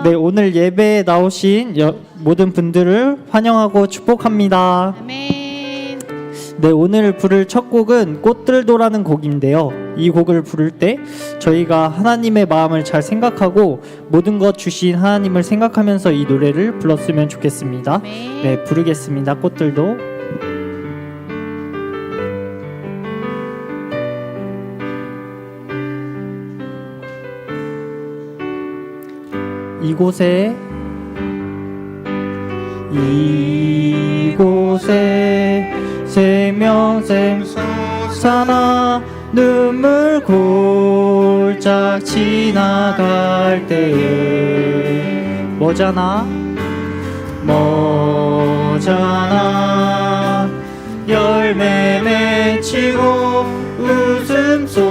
네, 오늘 예배에 나오신 모든 분들을 환영하고 축복합니다. 아멘. 네, 오늘 부를 첫 곡은 꽃들도라는 곡인데요. 이 곡을 부를 때 저희가 하나님의 마음을 잘 생각하고 모든 것 주신 하나님을 생각하면서 이 노래를 불렀으면 좋겠습니다. 아멘. 네, 부르겠습니다. 꽃들도. 이곳에 생명샘 솟아나 눈물 골짝 지나갈 때에 뭐잖아 열매 맺히고 웃음소리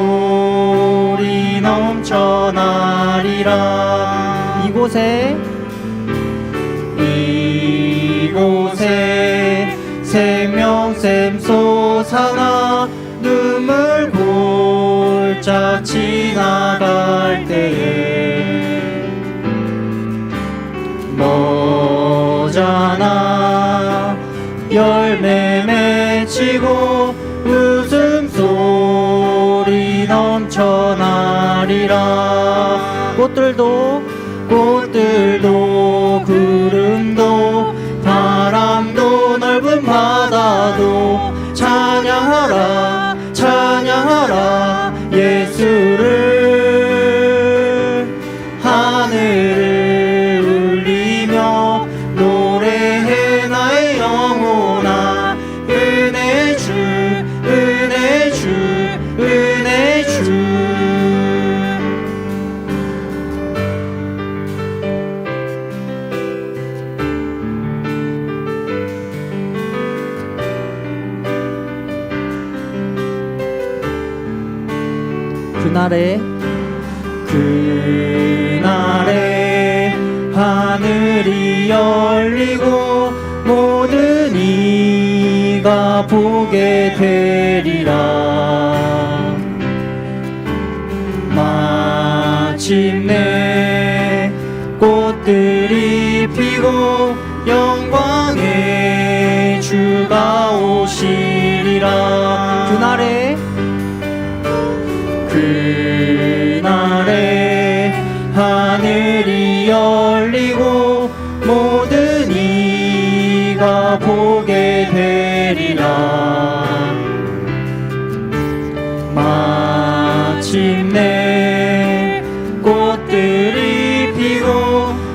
넘쳐나리라. 이곳에 생명샘 솟아나 눈물 골짝 지나갈 때에 뭐잖아 열매 맺히고 웃음소리 넘쳐나리라. 꽃들도 구름도 바람도 넓은 바다도 찬양하라 예수를. 하늘을 울리며 노래해 나의 영혼아 은혜 주 그날에 하늘이 열리고 모든 이가 보게 되리라. 마침내 꽃들이 피고 영광의 주가 오시리라. 그날에 하늘이 열리고 모든 이가 보게 되리라. 마침내 꽃들이 피고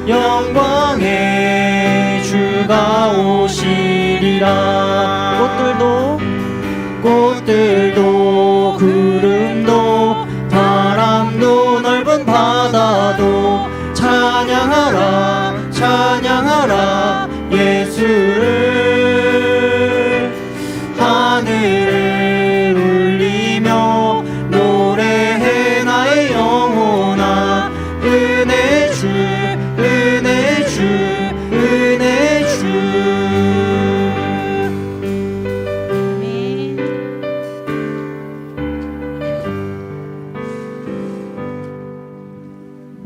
영광의 주가 오시리라. 꽃들도 구름도 바람도 넓은 바다도 찬양하라 예수를. 하늘을 울리며 노래해 나의 영혼아 은혜 주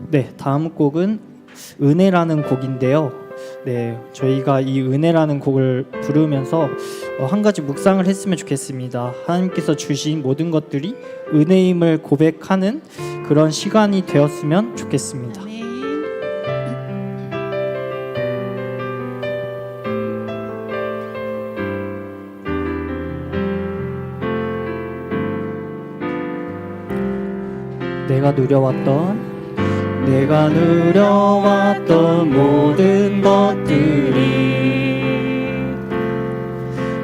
네, 다음 곡은 은혜라는 곡인데요. 네, 저희가 이 은혜라는 곡을 부르면서 한 가지 묵상을 했으면 좋겠습니다. 하나님께서 주신 모든 것들이 은혜임을 고백하는 그런 시간이 되었으면 좋겠습니다. 아멘. 내가 누려왔던 모든 것들이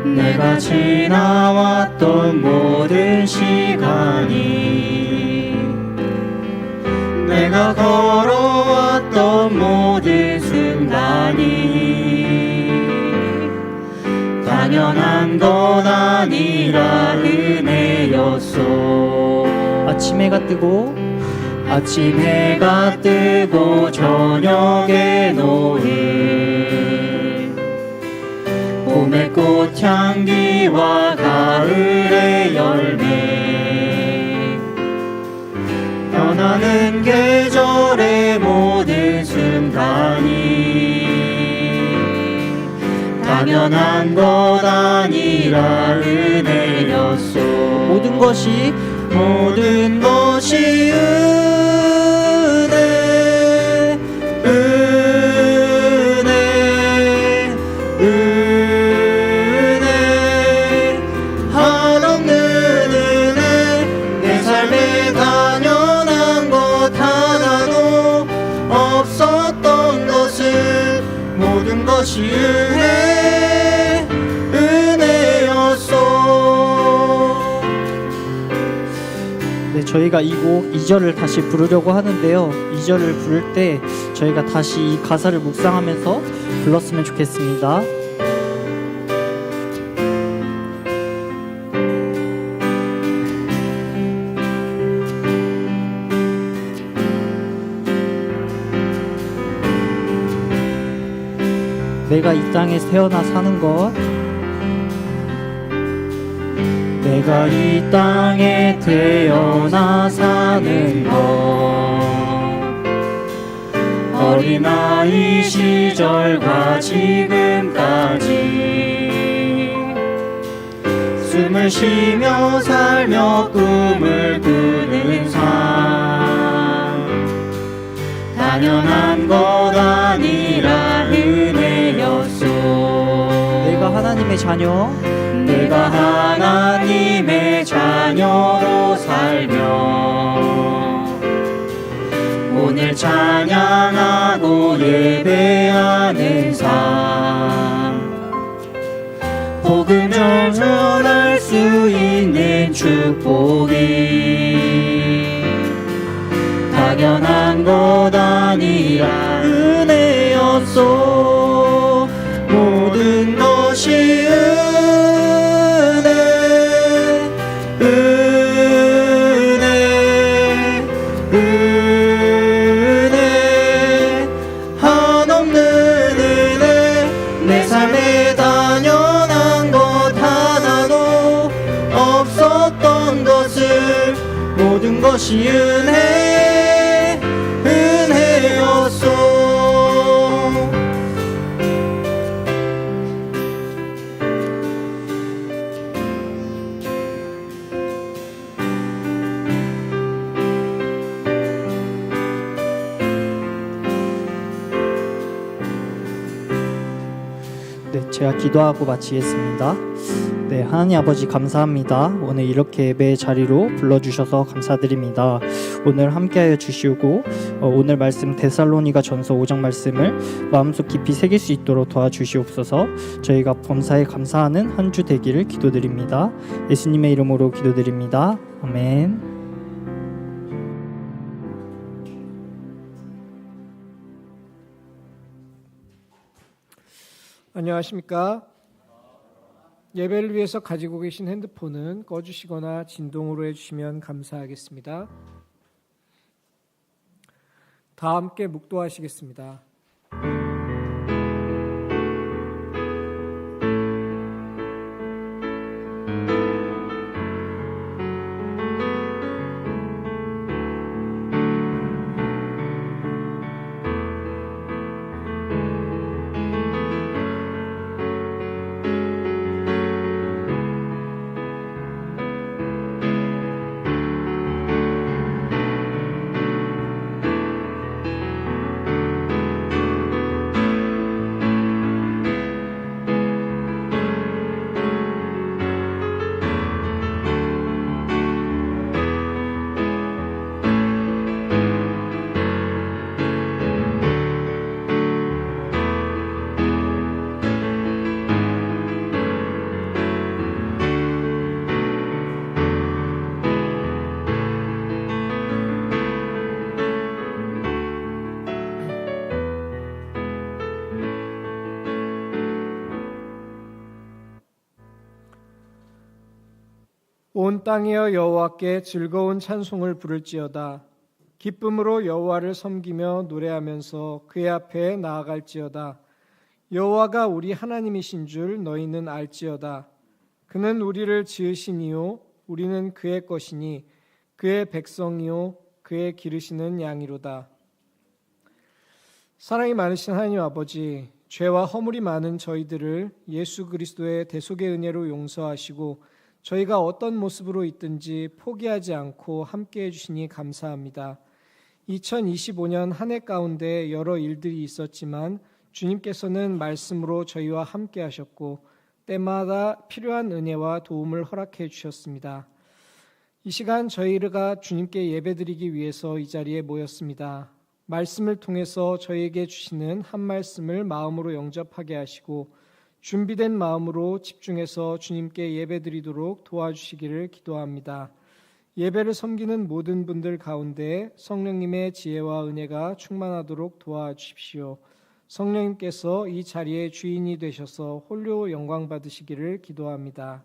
내가 지나왔던 모든 시간이 내가 걸어왔던 모든 순간이 당연한 건 아니라 은혜였소. 아침 해가 뜨고 저녁에 노을 봄의 꽃향기와 가을의 열매 변하는 계절의 모든 순간 당연한 것 아니라 은혜였소. 모든 것이 은혜, 한없는 은혜. 내 삶에 당연한 것 하나도 없었던 것은 모든 것이 은혜였소. 네, 저희가 이 곡 2절을 다시 부르려고 하는데요. 2절을 부를 때 저희가 다시 이 가사를 묵상하면서 불렀으면 좋겠습니다. 내가 이 땅에 태어나 사는 것, 내가 이 땅에 태어나 사는 것, 어린아이 시절과 지금까지 숨을 쉬며 살며 꿈을 꾸는 삶, 당연한 것 아니라 은혜였소. 내가 하나님의 자녀, 내가 하나님의 자녀로 살며 오늘 찬양하고 예배하는 삶, 복음을 전할 수 있는 축복이 당연한 것 아니라 은혜였소. 모든 것이 한없는 은혜. 내 삶에 당연한 것 하나도 없었던 것을 모든 것이 은혜였소. 네, 제가 기도하고 마치겠습니다. 네, 하나님 아버지 감사합니다. 오늘 이렇게 예배의 자리로 불러주셔서 감사드립니다. 오늘 함께하여 주시고 오늘 말씀 데살로니가 전서 5장 말씀을 마음속 깊이 새길 수 있도록 도와주시옵소서. 저희가 범사에 감사하는 한 주 되기를 기도드립니다. 예수님의 이름으로 기도드립니다. 아멘. 안녕하십니까? 예배를 위해서 가지고 계신 핸드폰은 꺼주시거나 진동으로 해주시면 감사하겠습니다. 다 함께 묵도하시겠습니다. 온 땅이여 여호와께 즐거운 찬송을 부를지어다. 기쁨으로 여호와를 섬기며 노래하면서 그의 앞에 나아갈지어다. 여호와가 우리 하나님이신 줄 너희는 알지어다. 그는 우리를 지으시니요 우리는 그의 것이니 그의 백성이요 그의 기르시는 양이로다. 사랑이 많으신 하나님 아버지, 죄와 허물이 많은 저희들을 예수 그리스도의 대속의 은혜로 용서하시고 저희가 어떤 모습으로 있든지 포기하지 않고 함께해 주시니 감사합니다. 2025년 한 해 가운데 여러 일들이 있었지만 주님께서는 말씀으로 저희와 함께 하셨고 때마다 필요한 은혜와 도움을 허락해 주셨습니다. 이 시간 저희가 주님께 예배드리기 위해서 이 자리에 모였습니다. 말씀을 통해서 저희에게 주시는 한 말씀을 마음으로 영접하게 하시고 준비된 마음으로 집중해서 주님께 예배드리도록 도와주시기를 기도합니다. 예배를 섬기는 모든 분들 가운데 성령님의 지혜와 은혜가 충만하도록 도와주십시오. 성령님께서 이 자리의 주인이 되셔서 홀로 영광 받으시기를 기도합니다.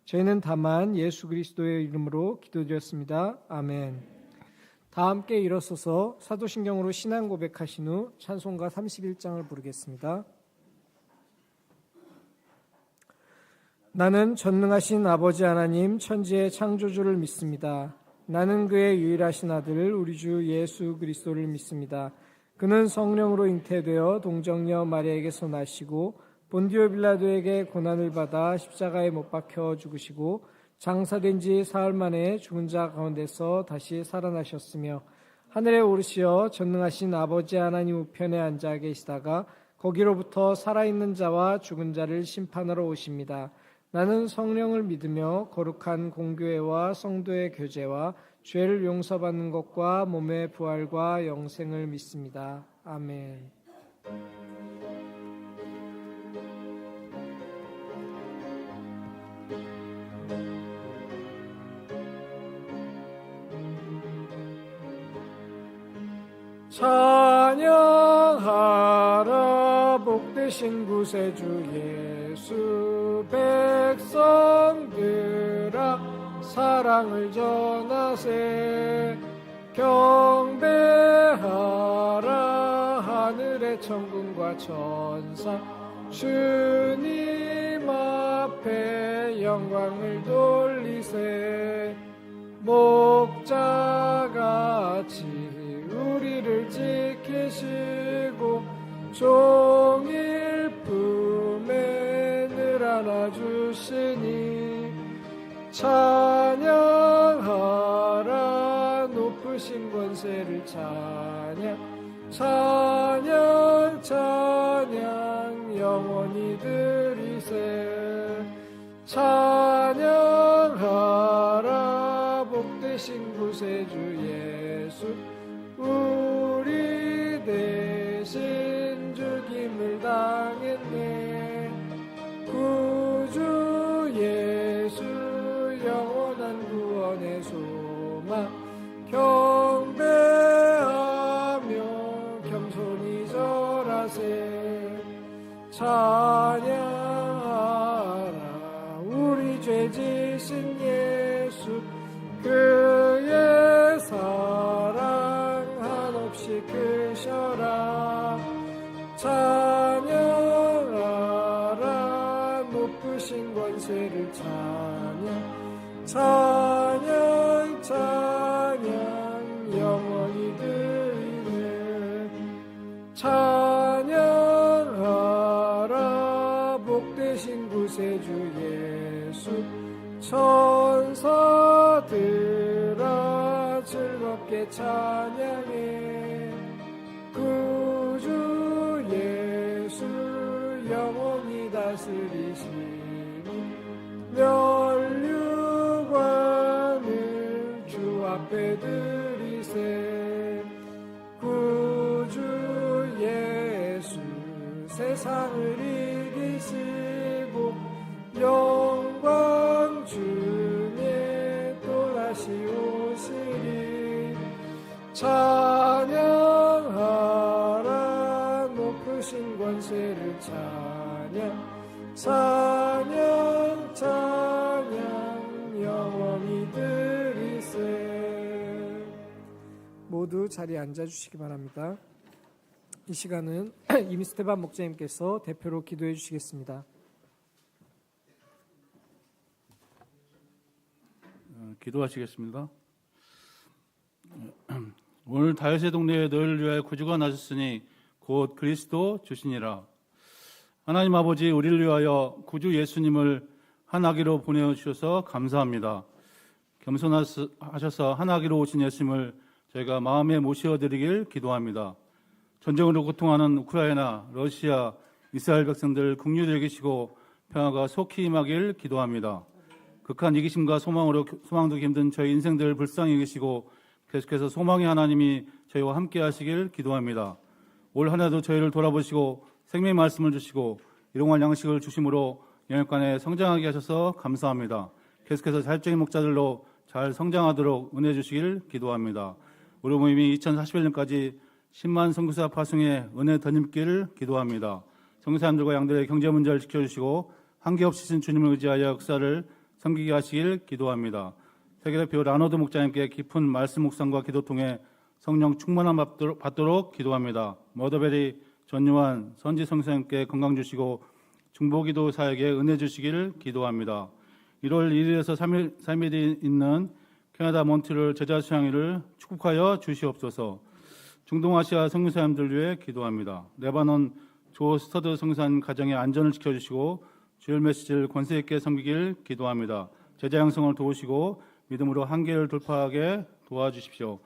저희는 다만 예수 그리스도의 이름으로 기도드렸습니다. 아멘. 다 함께 일어서서 사도신경으로 신앙 고백하신 후 찬송가 31장을 부르겠습니다. 나는 전능하신 아버지 하나님 천지의 창조주를 믿습니다. 나는 그의 유일하신 아들 우리 주 예수 그리스도를 믿습니다. 그는 성령으로 잉태되어 동정녀 마리아에게서 나시고 본디오 빌라도에게 고난을 받아 십자가에 못 박혀 죽으시고 장사된 지 사흘 만에 죽은 자 가운데서 다시 살아나셨으며 하늘에 오르시어 전능하신 아버지 하나님 우편에 앉아 계시다가 거기로부터 살아있는 자와 죽은 자를 심판하러 오십니다. 나는 성령을 믿으며 거룩한 공교회와 성도의 교제와 죄를 용서받는 것과 몸의 부활과 영생을 믿습니다. 아멘. 찬양하라 복되신 구세주 예수 백성들아 사랑을 전하세 경배하라 하늘의 천군과 천사 주님 앞에 영광을 돌리세 목자같이 우리를 지키시고 종일 품에 늘 안아주시니 찬양하라 높으신 권세를 찬양 찬양 찬양 영원히 드리세 찬양하라 복되신 구세주 예수 우리 대신 죽임을 당했네 구주 예수 영원한 구원의 소망 경배하며 겸손히 절하세 찬양하라 우리 죄 지신 예수 그의 사랑 한없이 크셔라 찬양하라 높으신 권세를 찬양 찬양 찬양 영원히 드리네 찬양하라 복되신 구세주 예수 천사들아 즐겁게 찬양해 구주 예수 영원히 다스리시니 면류관을 주 앞에 드리세 구주 예수 세상을 이기시고 영광 중에 또다시 오시리 찬양하라 높으신 권세를 찬양 찬양 찬양 영원히 드리세 모두 자리에 앉아주시기 바랍니다. 이 시간은 이미스테반 목사님께서 대표로 기도해 주시겠습니다. 기도하시겠습니다. 오늘 다윗의 동네에 너희를 위하여 구주가 나셨으니 곧 그리스도 주시니라. 하나님 아버지, 우리를 위하여 구주 예수님을 하나기로 보내주셔서 감사합니다. 겸손하셔서 하나기로 오신 예수님을 저희가 마음에 모셔드리길 기도합니다. 전쟁으로 고통하는 우크라이나, 러시아, 이스라엘 백성들 긍휼히 여기시고 평화가 속히 임하길 기도합니다. 극한 이기심과 소망도 힘든 저희 인생들 불쌍히 여기시고 계속해서 소망의 하나님이 저희와 함께 하시길 기도합니다. 올 한 해도 저희를 돌아보시고 생명의 말씀을 주시고 일용할 양식을 주심으로 영역간에 성장하게 하셔서 감사합니다. 계속해서 자립적인 목자들로 잘 성장하도록 은혜 주시길 기도합니다. 우리 모임이 2041년까지 10만 선교사 파송에 은혜 덧입기를 기도합니다. 선교사님들과 양들의 경제 문제를 지켜주시고 한계없으신 주님을 의지하여 역사를 섬기게 하시길 기도합니다. 세계대표 라노드 목자님께 깊은 말씀 묵상과 기도 통해 성령 충만함 받도록 기도합니다. 머더베리 전유한 선지 선생님께 건강 주시고 중보기도 사역에 은혜 주시기를 기도합니다. 1월 1일에서 3일이 있는 캐나다 몬트리올 제자 수양회를 축복하여 주시옵소서. 중동아시아 선교사님들 위해 기도합니다. 레바논 조 스터드 선교사님 가정의 안전을 지켜주시고 주일 메시지를 권세 있게 섬기길 기도합니다. 제자 양성을 도우시고 믿음으로 한계를 돌파하게 도와주십시오.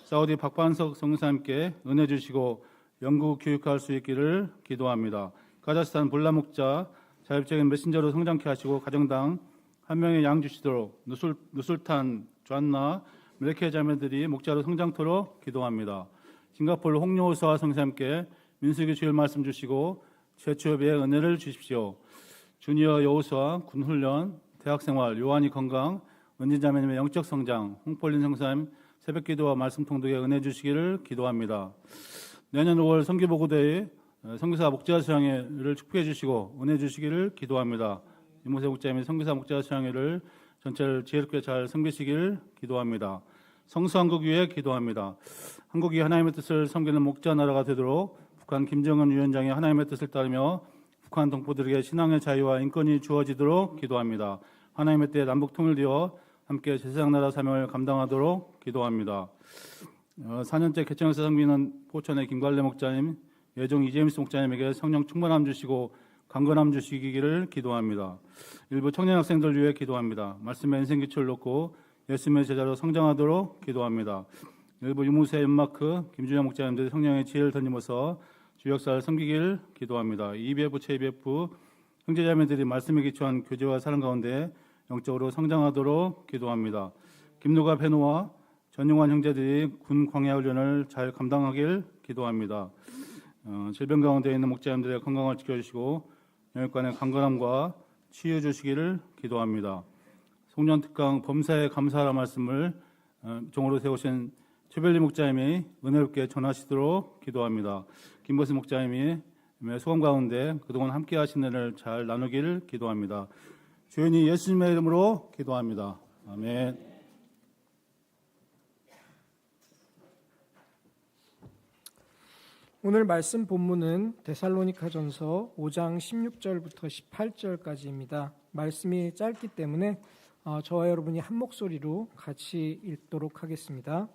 사우디 박반석 선교사님께 은혜 주시고 영구 교육할 수 있기를 기도합니다. 카자흐스탄 볼라 목자 자율적인 메신저로 성장케 하시고 가정당 한 명의 양 주시도록 누술탄 존나 멜케 자매들이 목자로 성장토록 기도합니다. 싱가포르 홍요호사 선생님께 민수기 주일 말씀 주시고 최초협의 은혜를 주십시오. 주니어 여호수아 군훈련 대학생활 요한이 건강 은진자매님의 영적 성장 홍폴린 성사님 새벽기도와 말씀 통독에 은혜 주시기를 기도합니다. 내년 5월 선교보고대회 선교사 목자 수양회를 축복해 주시고 은혜 주시기를 기도합니다. 이모세 목자님의 선교사 목자 수양회를 전체를 지혜롭게 잘 섬기시기를 기도합니다. 성수한국 위해 기도합니다. 한국이 하나님의 뜻을 섬기는 목자 나라가 되도록 북한 김정은 위원장의 하나님의 뜻을 따르며 북한 동포들에게 신앙의 자유와 인권이 주어지도록 기도합니다. 하나님의 때에 남북 통일되어 함께 제사장 나라 사명을 감당하도록 기도합니다. 4년째 개청에서 섬기는 포천의 김관래 목자님, 예종 이제임스 목자님에게 성령 충만함 주시고 강건함 주시기를 기도합니다. 일부 청년 학생들 위해 기도합니다. 말씀의 인생 기초를 놓고 예수님의 제자로 성장하도록 기도합니다. 일부 유무세 연마크 김준영 목자님들 성령의 지혜를 던지면서 주 역사를 섬기길 기도합니다. 이배부 최배부 형제자매들이 말씀에 기초한 교제와 사랑 가운데 영적으로 성장하도록 기도합니다. 김누가 베노와 전용환 형제들이 군 광야 훈련을 잘 감당하길 기도합니다. 질병 가운데 있는 목자님들의 건강을 지켜주시고 영역간의 강건함과 치유 주시기를 기도합니다. 송년특강 범사에 감사하라 말씀을 종으로 세우신 최별리 목자님이 은혜롭게 전하시도록 기도합니다. 김보수 목자님이 소감 가운데 그동안 함께 하신 은혜를 잘 나누기를 기도합니다. 주연이 예수님의 이름으로 기도합니다. 아멘. 오늘 말씀 본문은 데살로니가전서 5장 16절부터 18절까지입니다. 말씀이 짧기 때문에 저와 여러분이 한 목소리로 같이 읽도록 하겠습니다.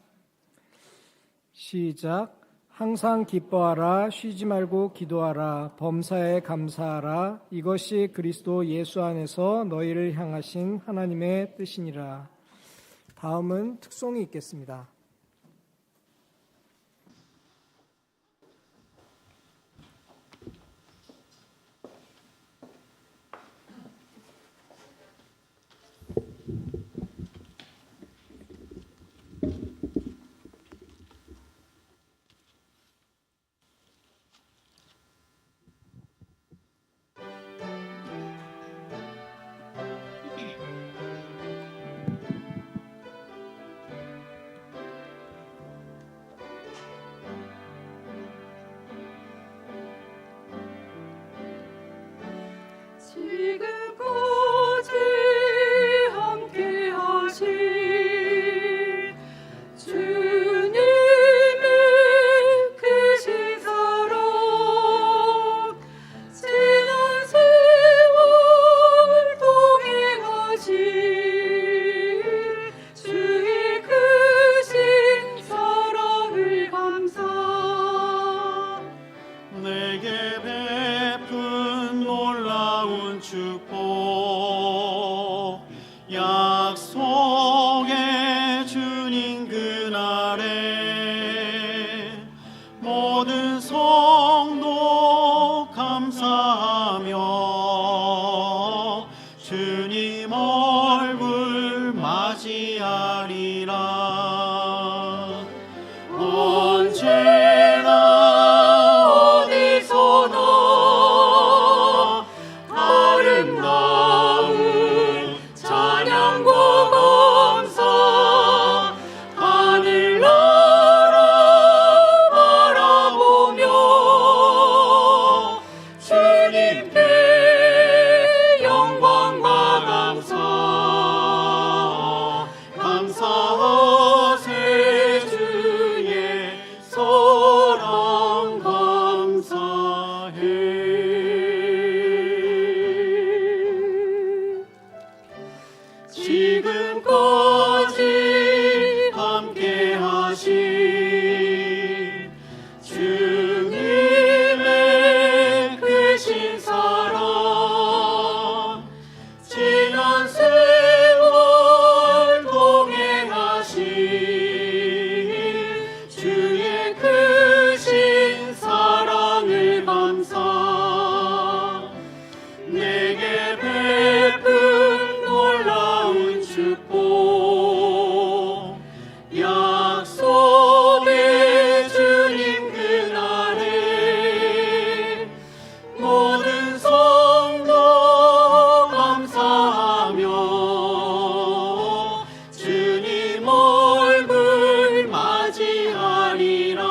시작. 항상 기뻐하라, 쉬지 말고 기도하라, 범사에 감사하라. 이것이 그리스도 예수 안에서 너희를 향하신 하나님의 뜻이니라. 다음은 특송이 있겠습니다. 아래 모든 성도 감사하며 주님 얼굴 맞이하리라. 언제나 어디서나 아름다운 찬양과 감사 하늘나라 바라보며 주님께 영광과 감사하세. 주의 사랑 감사해. 지금까지 함께 하신 주님의 크신 사랑 지난 세월 동행하신 주의 크신 사랑을 감사 내게 베푼 놀라운 축복 약속의 주님 그날에 모든 성도 감사하며 주님 얼굴 맞이하리라.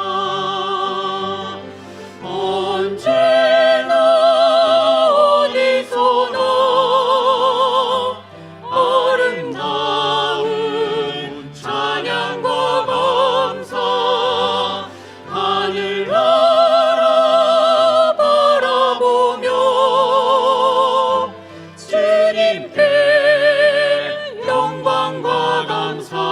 언제나 어디서나 아름다운 찬양과 감사 하늘나라 바라보며 주님께 영광과 감사하세.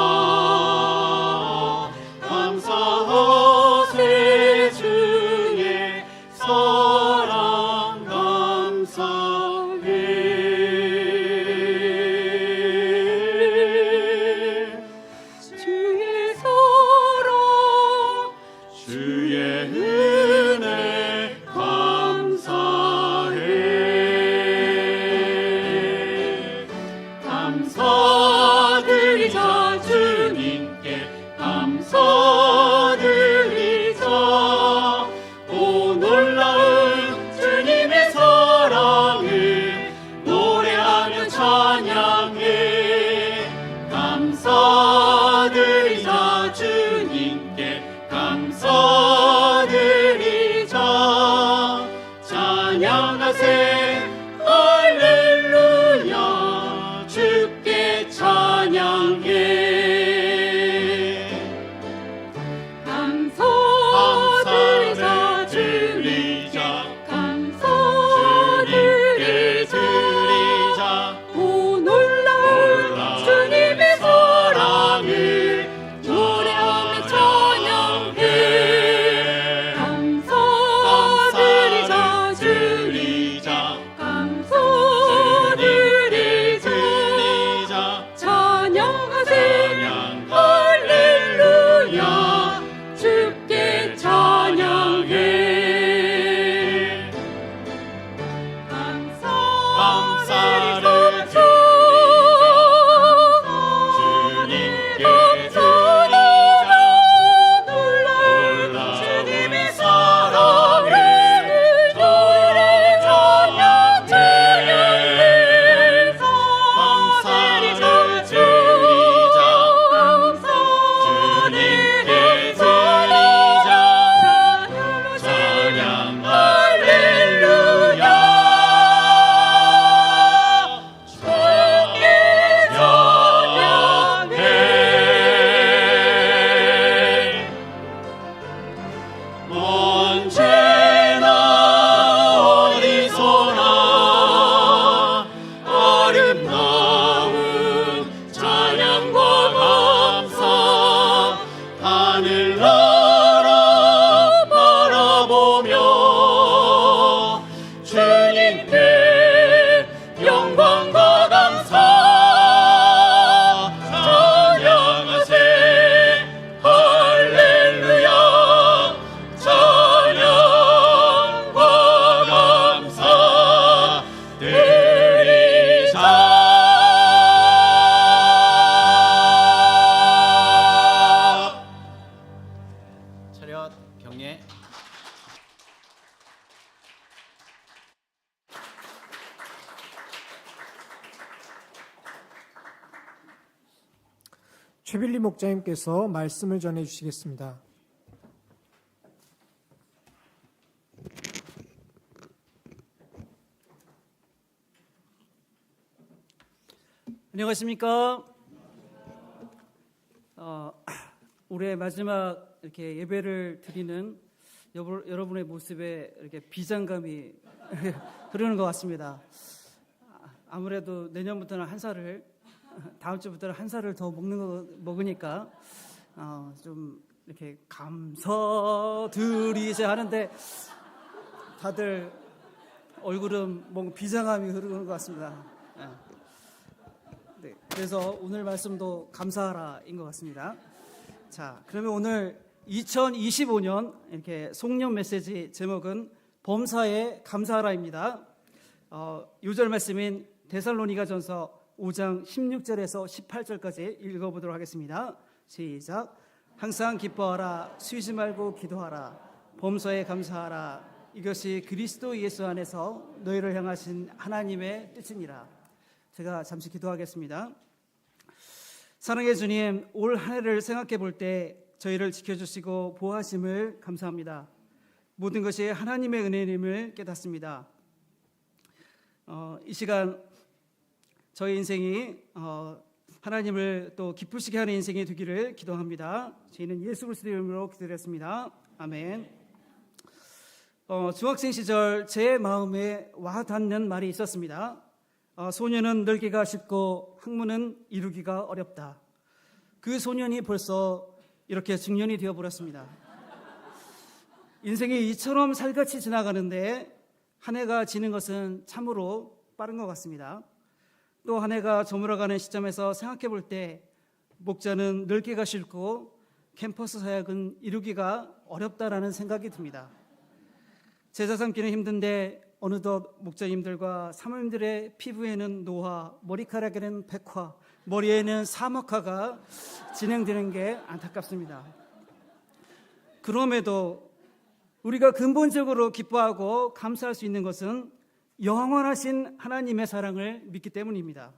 주의 사랑 감사해. 주의 사랑 주의 은혜 감사해. 감사드리자 주님께 감사드리자. 오 놀라운 주님의 사랑을 노래하며 찬양해. 감사드리자 주님께 감사드리자. 찬양하세 할렐루야. 주께 찬양해. 감사드리자 주님께 감사드리자. 오 놀라운 주님의 사랑을 노래하며 찬양 차렷 경례. 최빌리 목자님께서 말씀을 전해 주시겠습니다. 안녕하십니까? 올해 마지막 이렇게 예배를 드리는 여러분의 모습에 이렇게 비장감이 흐르는 것 같습니다. 아무래도 내년부터는 다음 주부터는 한 살을 더 먹으니까 좀 이렇게 감사드리자 하는데 다들 얼굴은 뭔가 비장함이 흐르는 것 같습니다. 네, 그래서 오늘 말씀도 감사하라인 것 같습니다. 자, 그러면 오늘 2025년 이렇게 송년 메시지 제목은 범사에 감사하라입니다. 요절 말씀인 데살로니가전서 5장 16절에서 18절까지 읽어보도록 하겠습니다. 시작. 항상 기뻐하라, 쉬지 말고 기도하라, 범사에 감사하라. 이것이 그리스도 예수 안에서 너희를 향하신 하나님의 뜻이니라. 제가 잠시 기도하겠습니다. 사랑의 주님, 올 한 해를 생각해 볼 때 저희를 지켜주시고 보호하심을 감사합니다. 모든 것이 하나님의 은혜임을 깨닫습니다. 이 시간 저희 인생이 하나님을 또 기쁘시게 하는 인생이 되기를 기도합니다. 저희는 예수 그리스도의 이름으로 기도했습니다. 아멘. 중학생 시절 제 마음에 와닿는 말이 있었습니다. 소년은 늙기가 쉽고 학문은 이루기가 어렵다. 그 소년이 벌써 이렇게 중년이 되어버렸습니다. 인생이 이처럼 살같이 지나가는데 한 해가 지는 것은 참으로 빠른 것 같습니다. 또 한 해가 저물어가는 시점에서 생각해 볼 때 목자는 늙기가 싫고 캠퍼스 사역은 이루기가 어렵다라는 생각이 듭니다. 제자 삼기는 힘든데 어느덧 목자님들과 사모님들의 피부에는 노화, 머리카락에는 백화, 머리에는 사목화가 진행되는 게 안타깝습니다. 그럼에도 우리가 근본적으로 기뻐하고 감사할 수 있는 것은 영원하신 하나님의 사랑을 믿기 때문입니다.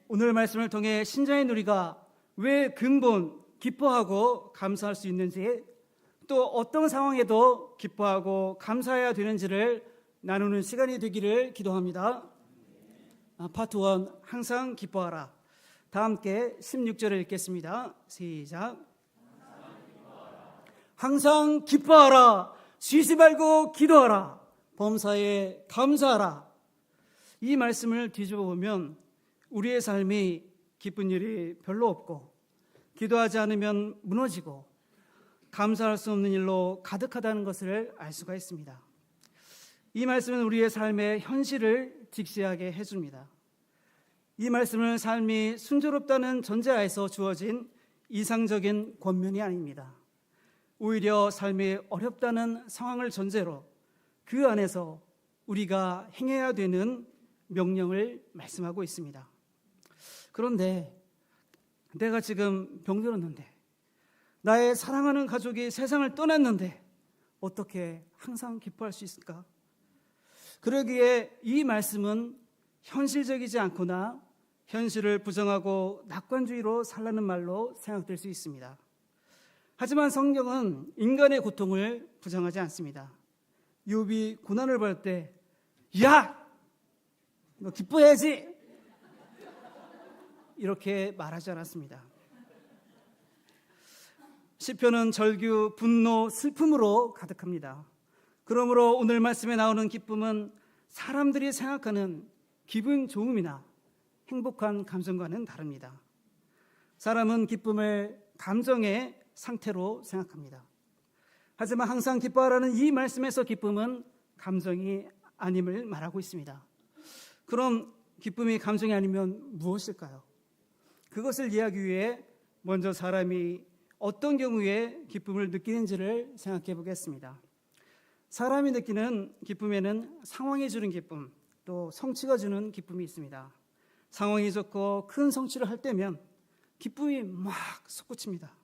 오늘 말씀을 통해 신자인 우리가 왜 근본 기뻐하고 감사할 수 있는지, 또 어떤 상황에도 기뻐하고 감사해야 되는지를 나누는 시간이 되기를 기도합니다. 파트 1, 항상 기뻐하라. 다 함께 16절을 읽겠습니다. 시작. 항상 기뻐하라. 쉬지 말고 기도하라. 범사에 감사하라. 이 말씀을 뒤집어 보면 우리의 삶이 기쁜 일이 별로 없고, 기도하지 않으면 무너지고, 감사할 수 없는 일로 가득하다는 것을 알 수가 있습니다. 이 말씀은 우리의 삶의 현실을 직시하게 해줍니다. 이 말씀은 삶이 순조롭다는 전제하에서 주어진 이상적인 권면이 아닙니다. 오히려 삶이 어렵다는 상황을 전제로 그 안에서 우리가 행해야 되는 명령을 말씀하고 있습니다. 그런데 내가 지금 병들었는데, 나의 사랑하는 가족이 세상을 떠났는데 어떻게 항상 기뻐할 수 있을까? 그러기에 이 말씀은 현실적이지 않거나 현실을 부정하고 낙관주의로 살라는 말로 생각될 수 있습니다. 하지만 성경은 인간의 고통을 부정하지 않습니다. 욥이 고난을 받을 때, 야! 너 기뻐해야지! 이렇게 말하지 않았습니다. 시편은 절규, 분노, 슬픔으로 가득합니다. 그러므로 오늘 말씀에 나오는 기쁨은 사람들이 생각하는 기분 좋음이나 행복한 감정과는 다릅니다. 사람은 기쁨을 감정의 상태로 생각합니다. 하지만 항상 기뻐하라는 이 말씀에서 기쁨은 감정이 아님을 말하고 있습니다. 그럼 기쁨이 감정이 아니면 무엇일까요? 그것을 이해하기 위해 먼저 사람이 어떤 경우에 기쁨을 느끼는지를 생각해 보겠습니다. 사람이 느끼는 기쁨에는 상황이 주는 기쁨, 또 성취가 주는 기쁨이 있습니다. 상황이 좋고 큰 성취를 할 때면 기쁨이 막 솟구칩니다.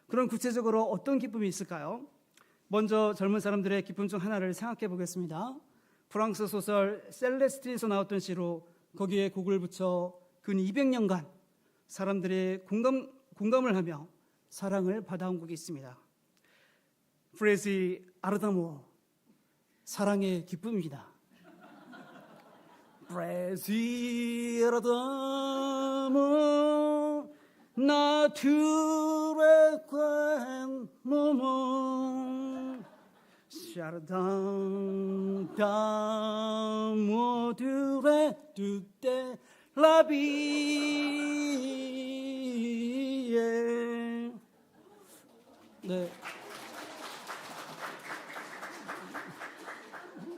그럼 구체적으로 어떤 기쁨이 있을까요? 먼저 젊은 사람들의 기쁨 중 하나를 생각해 보겠습니다. 프랑스 소설 셀레스트에서 나왔던 시로 거기에 곡을 붙여 근 200년간 사람들이 공감을 하며 사랑을 받아온 곡이 있습니다. 프레지 아르다모, 사랑의 기쁨입니다. 프레지 아르다모 나투레 관 모모 샤르당 다모두레 두떼 라비에. 네.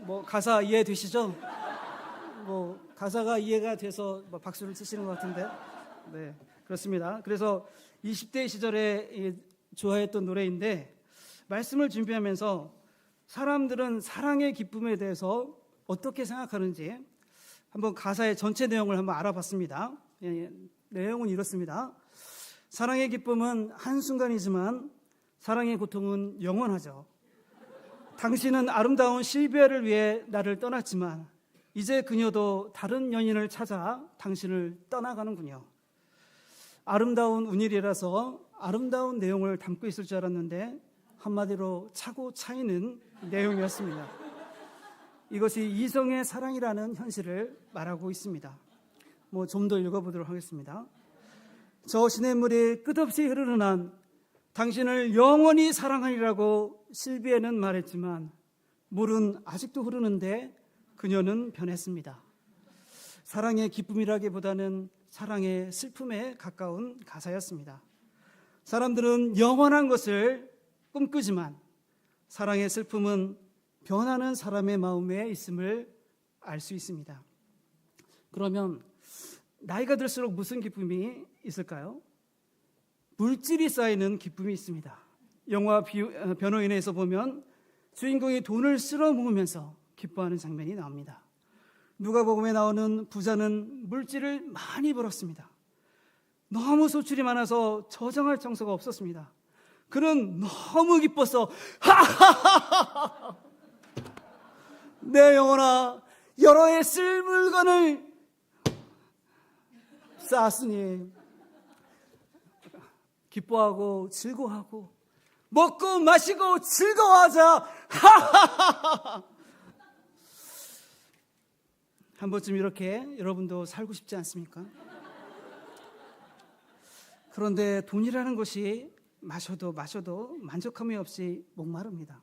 뭐 가사 이해되시죠? 뭐 가사가 이해가 돼서 뭐 박수를 치시는 것 같은데, 네, 그렇습니다. 그래서 20대 시절에 좋아했던 노래인데, 말씀을 준비하면서 사람들은 사랑의 기쁨에 대해서 어떻게 생각하는지 한번 가사의 전체 내용을 한번 알아봤습니다. 내용은 이렇습니다. 사랑의 기쁨은 한순간이지만 사랑의 고통은 영원하죠. 당신은 아름다운 실비아를 위해 나를 떠났지만 이제 그녀도 다른 연인을 찾아 당신을 떠나가는군요. 아름다운 운일이라서 아름다운 내용을 담고 있을 줄 알았는데 한마디로 차고 차이는 내용이었습니다. 이것이 이성의 사랑이라는 현실을 말하고 있습니다. 뭐 좀 더 읽어보도록 하겠습니다. 저 시냇물이 끝없이 흐르는 한 당신을 영원히 사랑하리라고 실비에는 말했지만 물은 아직도 흐르는데 그녀는 변했습니다. 사랑의 기쁨이라기보다는 사랑의 슬픔에 가까운 가사였습니다. 사람들은 영원한 것을 꿈꾸지만 사랑의 슬픔은 변하는 사람의 마음에 있음을 알 수 있습니다. 그러면 나이가 들수록 무슨 기쁨이 있을까요? 물질이 쌓이는 기쁨이 있습니다. 영화 변호인에서 보면 주인공이 돈을 쓸어 모으면서 기뻐하는 장면이 나옵니다. 누가복음에 나오는 부자는 물질을 많이 벌었습니다. 너무 소출이 많아서 저장할 장소가 없었습니다. 그는 너무 기뻐서 하하하하, 내 영혼아, 여러 해 쓸 물건을 쌓았으니 기뻐하고 즐거워하고 먹고 마시고 즐거워하자. 하하하하. 한 번쯤 이렇게 여러분도 살고 싶지 않습니까? 그런데 돈이라는 것이 마셔도 만족함이 없이 목마릅니다.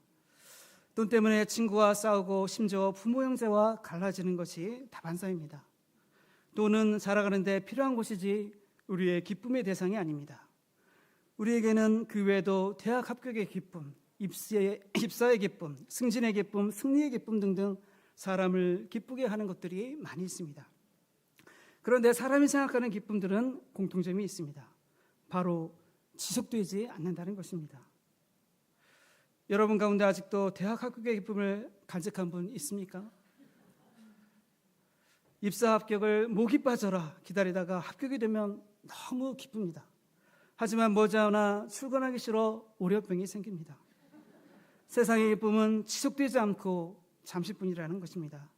돈 때문에 친구와 싸우고 심지어 부모 형제와 갈라지는 것이 다반사입니다. 돈은 살아가는데 필요한 것이지 우리의 기쁨의 대상이 아닙니다. 우리에게는 그 외에도 대학 합격의 기쁨, 입사의 기쁨, 승진의 기쁨, 승리의 기쁨 등등 사람을 기쁘게 하는 것들이 많이 있습니다. 그런데 사람이 생각하는 기쁨들은 공통점이 있습니다. 바로 지속되지 않는다는 것입니다. 여러분 가운데 아직도 대학 합격의 기쁨을 간직한 분 있습니까? 입사 합격을 목이 빠져라 기다리다가 합격이 되면 너무 기쁩니다. 하지만 머지않아 출근하기 싫어 월요병이 생깁니다. 세상의 기쁨은 지속되지 않고 잠시뿐이라는 것입니다.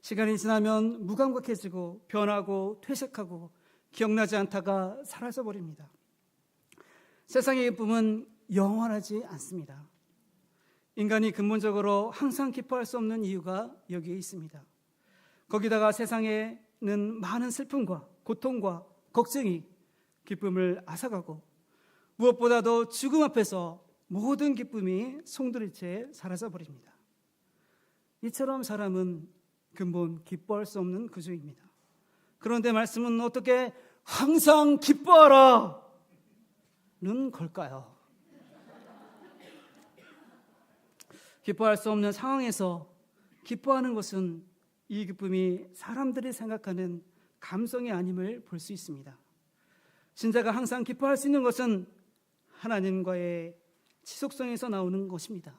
시간이 지나면 무감각해지고 변하고 퇴색하고 기억나지 않다가 사라져버립니다. 세상의 기쁨은 영원하지 않습니다. 인간이 근본적으로 항상 기뻐할 수 없는 이유가 여기에 있습니다. 거기다가 세상에는 많은 슬픔과 고통과 걱정이 기쁨을 앗아가고 무엇보다도 죽음 앞에서 모든 기쁨이 송두리째 사라져버립니다. 이처럼 사람은 근본 기뻐할 수 없는 구조입니다. 그런데 말씀은 어떻게 항상 기뻐하라 는 걸까요? 기뻐할 수 없는 상황에서 기뻐하는 것은 이 기쁨이 사람들이 생각하는 감성이 아님을 볼 수 있습니다. 신자가 항상 기뻐할 수 있는 것은 하나님과의 지속성에서 나오는 것입니다.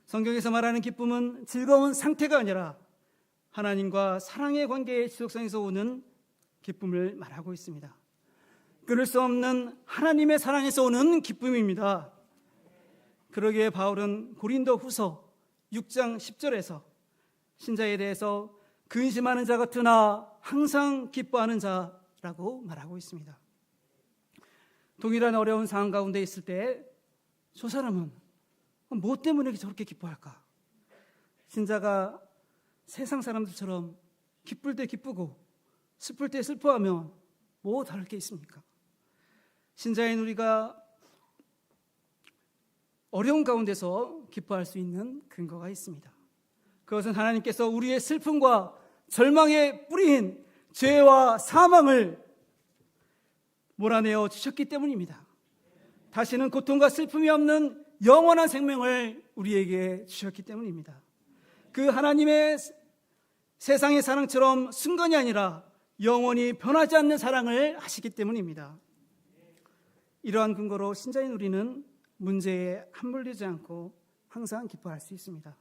성경에서 말하는 기쁨은 즐거운 상태가 아니라 하나님과 사랑의 관계의 지속성에서 오는 기쁨을 말하고 있습니다. 끊을 수 없는 하나님의 사랑에서 오는 기쁨입니다. 그러기에 바울은 고린도 후서 6장 10절에서 신자에 대해서 근심하는 자 같으나 항상 기뻐하는 자라고 말하고 있습니다. 동일한 어려운 상황 가운데 있을 때 저 사람은 뭐 때문에 저렇게 기뻐할까? 신자가 세상 사람들처럼 기쁠 때 기쁘고 슬플 때 슬퍼하면 뭐 다를 게 있습니까? 신자인 우리가 어려운 가운데서 기뻐할 수 있는 근거가 있습니다. 그것은 하나님께서 우리의 슬픔과 절망의 뿌리인 죄와 사망을 몰아내어 주셨기 때문입니다. 다시는 고통과 슬픔이 없는 영원한 생명을 우리에게 주셨기 때문입니다. 그 하나님의 세상의 사랑처럼 순간이 아니라 영원히 변하지 않는 사랑을 하시기 때문입니다. 이러한 근거로 신자인 우리는 문제에 함몰되지 않고 항상 기뻐할 수 있습니다.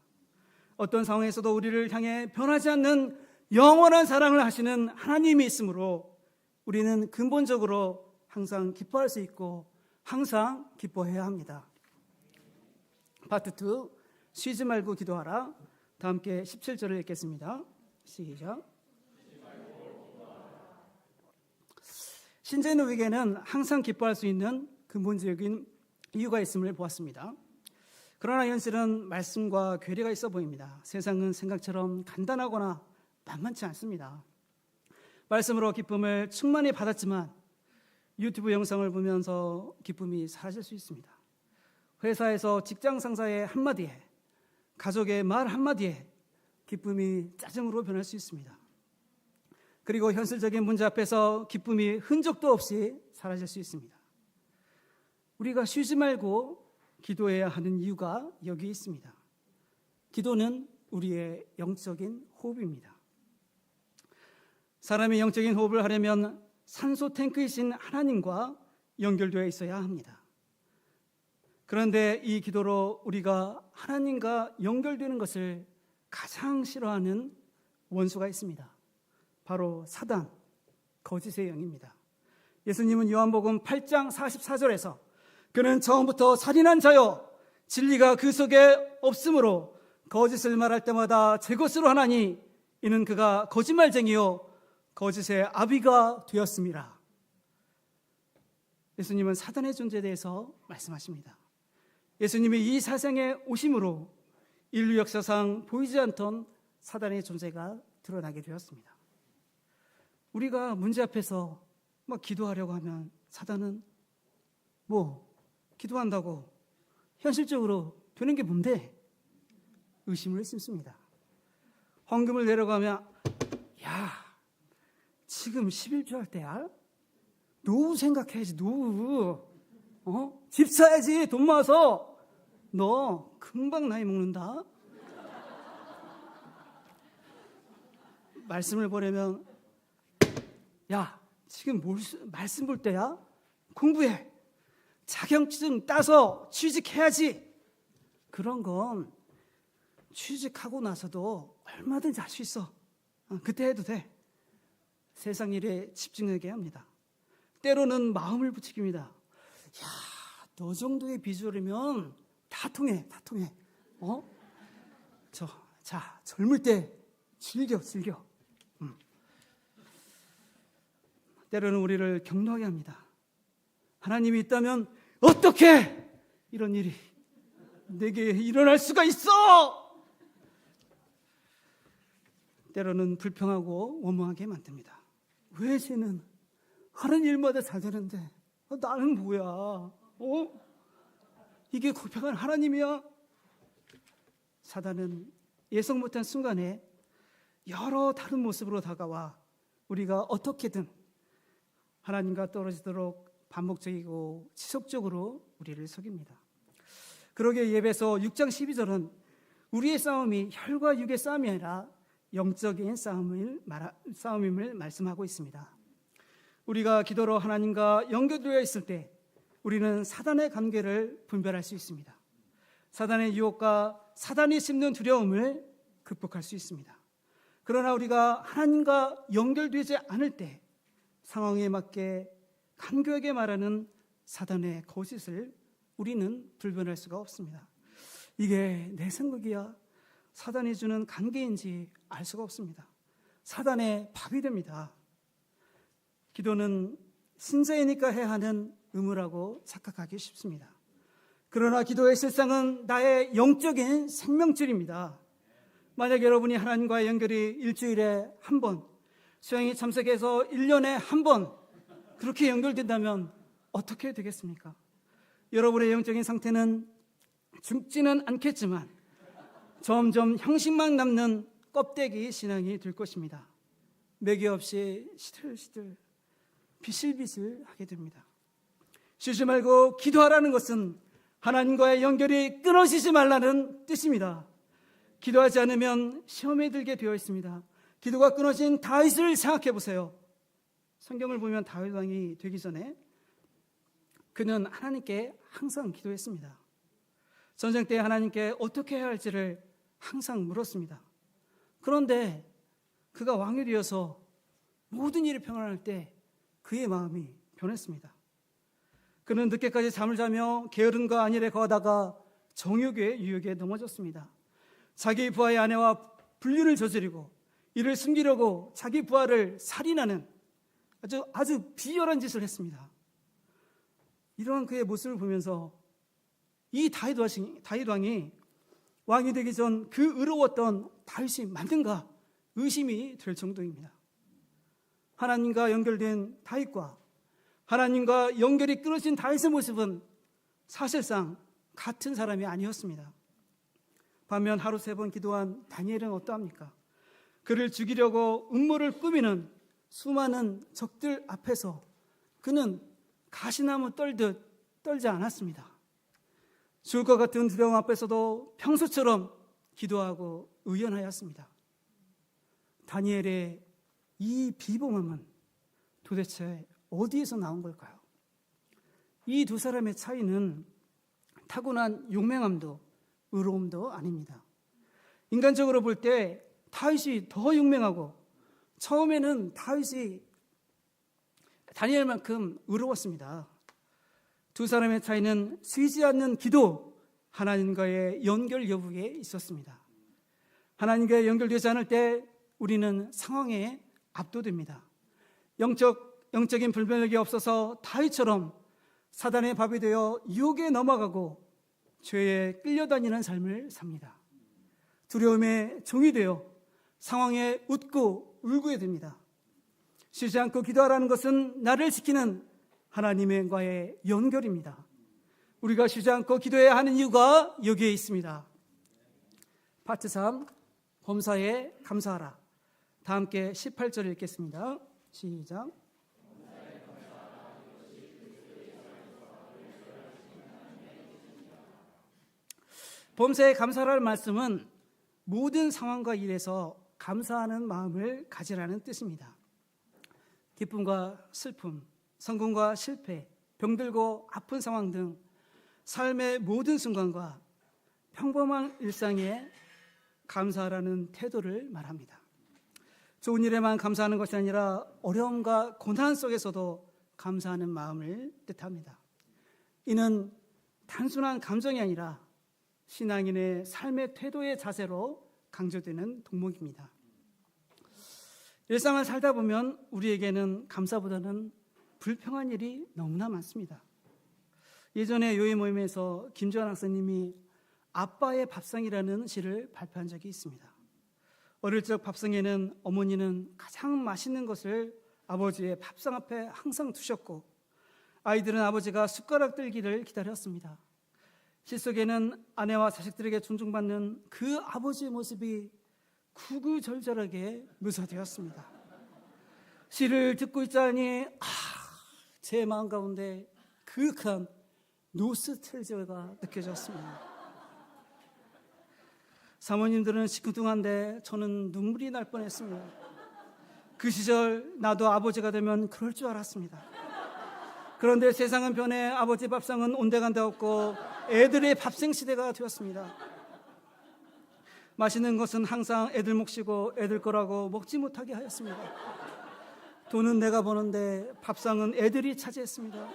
어떤 상황에서도 우리를 향해 변하지 않는 영원한 사랑을 하시는 하나님이 있으므로 우리는 근본적으로 항상 기뻐할 수 있고 항상 기뻐해야 합니다. 파트 2, 쉬지 말고 기도하라. 다 함께 17절을 읽겠습니다. 시작. 신자인 우리에게는 항상 기뻐할 수 있는 근본적인 이유가 있음을 보았습니다. 그러나 현실은 말씀과 괴리가 있어 보입니다. 세상은 생각처럼 간단하거나 만만치 않습니다. 말씀으로 기쁨을 충만히 받았지만 유튜브 영상을 보면서 기쁨이 사라질 수 있습니다. 회사에서 직장 상사의 한마디에, 가족의 말 한마디에 기쁨이 짜증으로 변할 수 있습니다. 그리고 현실적인 문제 앞에서 기쁨이 흔적도 없이 사라질 수 있습니다. 우리가 쉬지 말고 기도해야 하는 이유가 여기 있습니다. 기도는 우리의 영적인 호흡입니다. 사람이 영적인 호흡을 하려면 산소 탱크이신 하나님과 연결되어 있어야 합니다. 그런데 이 기도로 우리가 하나님과 연결되는 것을 가장 싫어하는 원수가 있습니다. 바로 사단, 거짓의 영입니다. 예수님은 요한복음 8장 44절에서 그는 처음부터 살인한 자요 진리가 그 속에 없으므로 거짓을 말할 때마다 제 것으로 하나니 이는 그가 거짓말쟁이요 거짓의 아비가 되었습니다. 예수님은 사단의 존재에 대해서 말씀하십니다. 예수님이 이 세상에 오심으로 인류 역사상 보이지 않던 사단의 존재가 드러나게 되었습니다. 우리가 문제 앞에서 막 기도하려고 하면 사단은 뭐 기도한다고 현실적으로 되는 게 뭔데? 의심을 심습니다. 헌금을 내려가면 야 지금 11조 할 때야? 노후 생각해야지 노후. 집 사야지 돈 모아서. 너 금방 나이 먹는다. 말씀을 보려면 야 지금 말씀 볼 때야? 공부해. 자격증 따서 취직해야지. 그런 건 취직하고 나서도 얼마든지 할 수 있어. 그때 해도 돼. 세상 일에 집중하게 합니다. 때로는 마음을 부추깁니다. 야, 너 정도의 비주얼이면 다 통해. 자, 젊을 때 즐겨. 때로는 우리를 격노하게 합니다. 하나님이 있다면 어떻게 이런 일이 내게 일어날 수가 있어? 때로는 불평하고 원망하게 만듭니다. 왜 쟤는 하는 일마다 잘 되는데 나는 뭐야? 이게 고백한 하나님이야? 사단은 예상 못한 순간에 여러 다른 모습으로 다가와 우리가 어떻게든 하나님과 떨어지도록 반복적이고 지속적으로 우리를 속입니다. 그러기에 예배서 6장 12절은 우리의 싸움이 혈과 육의 싸움이 아니라 영적인 싸움임을 말씀하고 있습니다. 우리가 기도로 하나님과 연결되어 있을 때 우리는 사단의 관계를 분별할 수 있습니다. 사단의 유혹과 사단이 심는 두려움을 극복할 수 있습니다. 그러나 우리가 하나님과 연결되지 않을 때 상황에 맞게 간교하게 말하는 사단의 거짓을 우리는 불변할 수가 없습니다. 이게 내 생각이야 사단이 주는 관계인지 알 수가 없습니다. 사단의 밥이 됩니다. 기도는 신자이니까 해야 하는 의무라고 착각하기 쉽습니다. 그러나 기도의 실상은 나의 영적인 생명줄입니다. 만약 여러분이 하나님과의 연결이 일주일에 한 번, 수양이 참석해서 1년에 한 번 그렇게 연결된다면 어떻게 되겠습니까? 여러분의 영적인 상태는 죽지는 않겠지만 점점 형식만 남는 껍데기 신앙이 될 것입니다. 매개 없이 시들시들 비실비실 하게 됩니다. 쉬지 말고 기도하라는 것은 하나님과의 연결이 끊어지지 말라는 뜻입니다. 기도하지 않으면 시험에 들게 되어 있습니다. 기도가 끊어진 다윗을 생각해 보세요. 성경을 보면 다윗 왕이 되기 전에 그는 하나님께 항상 기도했습니다. 전쟁 때 하나님께 어떻게 해야 할지를 항상 물었습니다. 그런데 그가 왕이 되어서 모든 일이 평안할 때 그의 마음이 변했습니다. 그는 늦게까지 잠을 자며 게으름과 안일에 거하다가 정욕의 유혹에 넘어졌습니다. 자기 부하의 아내와 불륜을 저지르고 이를 숨기려고 자기 부하를 살인하는 아주 비열한 짓을 했습니다. 이러한 그의 모습을 보면서 이 다윗 왕이 왕이 되기 전 그 의로웠던 다윗이 맞는가 의심이 될 정도입니다. 하나님과 연결된 다윗과 하나님과 연결이 끊어진 다윗의 모습은 사실상 같은 사람이 아니었습니다. 반면 하루 3번 기도한 다니엘은 어떠합니까? 그를 죽이려고 음모를 꾸미는 수많은 적들 앞에서 그는 가시나무 떨듯 떨지 않았습니다. 죽을 것 같은 두려움 앞에서도 평소처럼 기도하고 의연하였습니다. 다니엘의 이 비범함은 도대체 어디에서 나온 걸까요? 이 두 사람의 차이는 타고난 용맹함도 의로움도 아닙니다. 인간적으로 볼 때 다윗이 더 용맹하고 처음에는 다윗이 다니엘만큼 의로웠습니다. 두 사람의 차이는 쉬지 않는 기도, 하나님과의 연결 여부에 있었습니다. 하나님과 연결되지 않을 때 우리는 상황에 압도됩니다. 영적인 분별력이 없어서 다윗처럼 사단의 밥이 되어 유혹에 넘어가고 죄에 끌려다니는 삶을 삽니다. 두려움의 종이 되어 상황에 웃고 울게 됩니다. 쉬지 않고 기도하라는 것은 나를 지키는 하나님과의 연결입니다. 우리가 쉬지 않고 기도해야 하는 이유가 여기에 있습니다. 파트 3, 범사에 감사하라. 다 함께 18절 읽겠습니다. 시작. 범사에 감사하라는 말씀은 모든 상황과 일에서 감사하는 마음을 가지라는 뜻입니다. 기쁨과 슬픔, 성공과 실패, 병들고 아픈 상황 등 삶의 모든 순간과 평범한 일상에 감사하라는 태도를 말합니다. 좋은 일에만 감사하는 것이 아니라 어려움과 고난 속에서도 감사하는 마음을 뜻합니다. 이는 단순한 감정이 아니라 신앙인의 삶의 태도의 자세로 강조되는 동목입니다. 일상을 살다 보면 우리에게는 감사보다는 불평한 일이 너무나 많습니다. 예전에 요회 모임에서 김주환 학생님이 아빠의 밥상이라는 시를 발표한 적이 있습니다. 어릴 적 밥상에는 어머니는 가장 맛있는 것을 아버지의 밥상 앞에 항상 두셨고 아이들은 아버지가 숟가락 들기를 기다렸습니다. 시 속에는 아내와 자식들에게 존중받는 그 아버지의 모습이 구구절절하게 묘사되었습니다. 시를 듣고 있자니 제 마음 가운데 그윽한 노스텔지아가 느껴졌습니다. 사모님들은 시큰둥한데 저는 눈물이 날 뻔했습니다. 그 시절 나도 아버지가 되면 그럴 줄 알았습니다. 그런데 세상은 변해 아버지 밥상은 온데간데 없고 애들의 밥생 시대가 되었습니다. 맛있는 것은 항상 애들 몫이고 애들 거라고 먹지 못하게 하였습니다. 돈은 내가 버는데 밥상은 애들이 차지했습니다.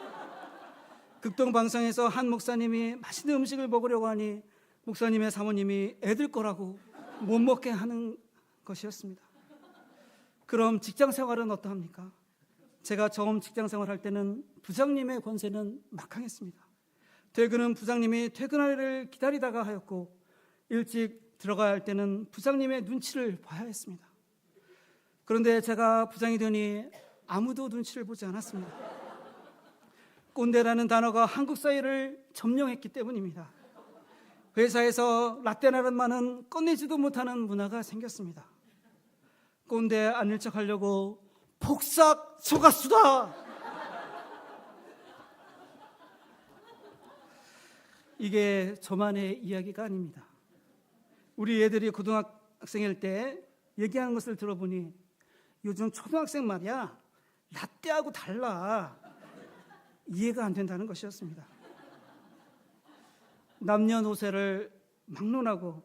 극동방송에서 한 목사님이 맛있는 음식을 먹으려고 하니 목사님의 사모님이 애들 거라고 못 먹게 하는 것이었습니다. 그럼 직장 생활은 어떠합니까? 제가 처음 직장 생활할 때는 부장님의 권세는 막강했습니다. 퇴근은 부장님이 퇴근하기를 기다리다가 하였고, 일찍 들어가야 할 때는 부장님의 눈치를 봐야 했습니다. 그런데 제가 부장이 되니 아무도 눈치를 보지 않았습니다. 꼰대라는 단어가 한국 사회를 점령했기 때문입니다. 회사에서 라떼라는 말은 꺼내지도 못하는 문화가 생겼습니다. 꼰대 아닐 척 하려고 폭삭 속았수다. 이게 저만의 이야기가 아닙니다. 우리 애들이 고등학생일 때 얘기하는 것을 들어보니 요즘 초등학생 말이야 라떼하고 달라. 이해가 안 된다는 것이었습니다. 남녀노소를 막론하고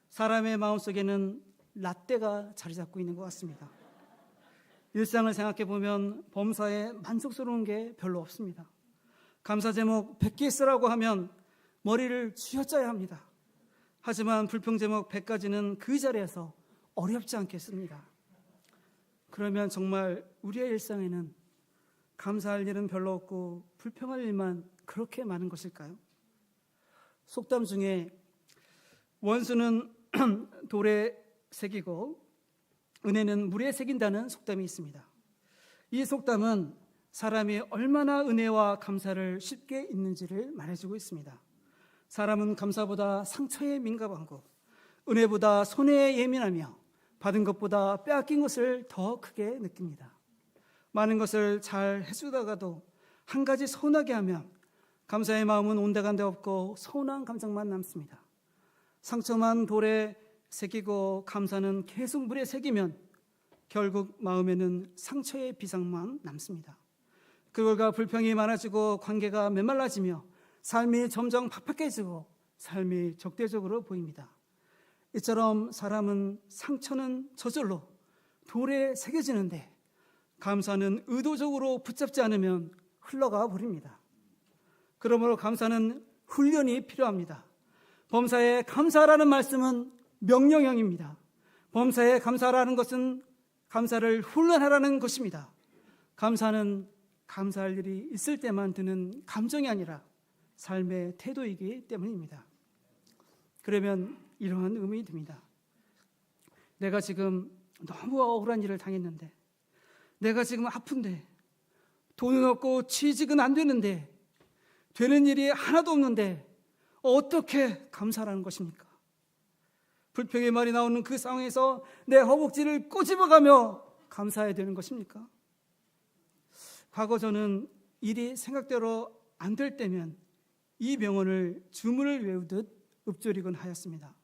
사람의 마음속에는 라떼가 자리 잡고 있는 것 같습니다. 일상을 생각해 보면 범사에 만족스러운 게 별로 없습니다. 감사 제목 100개 쓰라고 하면 머리를 쥐어짜야 합니다. 하지만 불평 제목 100가지는 그 자리에서 어렵지 않겠습니다. 그러면 정말 우리의 일상에는 감사할 일은 별로 없고 불평할 일만 그렇게 많은 것일까요? 속담 중에 원수는 돌에 새기고 은혜는 물에 새긴다는 속담이 있습니다. 이 속담은 사람이 얼마나 은혜와 감사를 쉽게 잊는지를 말해주고 있습니다. 사람은 감사보다 상처에 민감하고 은혜보다 손해에 예민하며 받은 것보다 빼앗긴 것을 더 크게 느낍니다. 많은 것을 잘 해주다가도 한 가지 서운하게 하면 감사의 마음은 온데간데 없고 서운한 감정만 남습니다. 상처만 돌에 새기고 감사는 계속 물에 새기면 결국 마음에는 상처의 비상만 남습니다. 그 결과 불평이 많아지고 관계가 메말라지며 삶이 점점 팍팍해지고 삶이 적대적으로 보입니다. 이처럼 사람은 상처는 저절로 돌에 새겨지는데 감사는 의도적으로 붙잡지 않으면 흘러가 버립니다. 그러므로 감사는 훈련이 필요합니다. 범사에 감사라는 말씀은 명령형입니다. 범사에 감사라는 것은 감사를 훈련하라는 것입니다. 감사는 감사할 일이 있을 때만 드는 감정이 아니라 삶의 태도이기 때문입니다. 그러면 이러한 의문이 듭니다. 내가 지금 너무 억울한 일을 당했는데, 내가 지금 아픈데, 돈은 없고 취직은 안 되는데, 되는 일이 하나도 없는데 어떻게 감사라는 것입니까? 불평의 말이 나오는 그 상황에서 내 허벅지를 꼬집어가며 감사해야 되는 것입니까? 과거 저는 일이 생각대로 안 될 때면 이 명언을 주문을 외우듯 읊조리곤 하였습니다.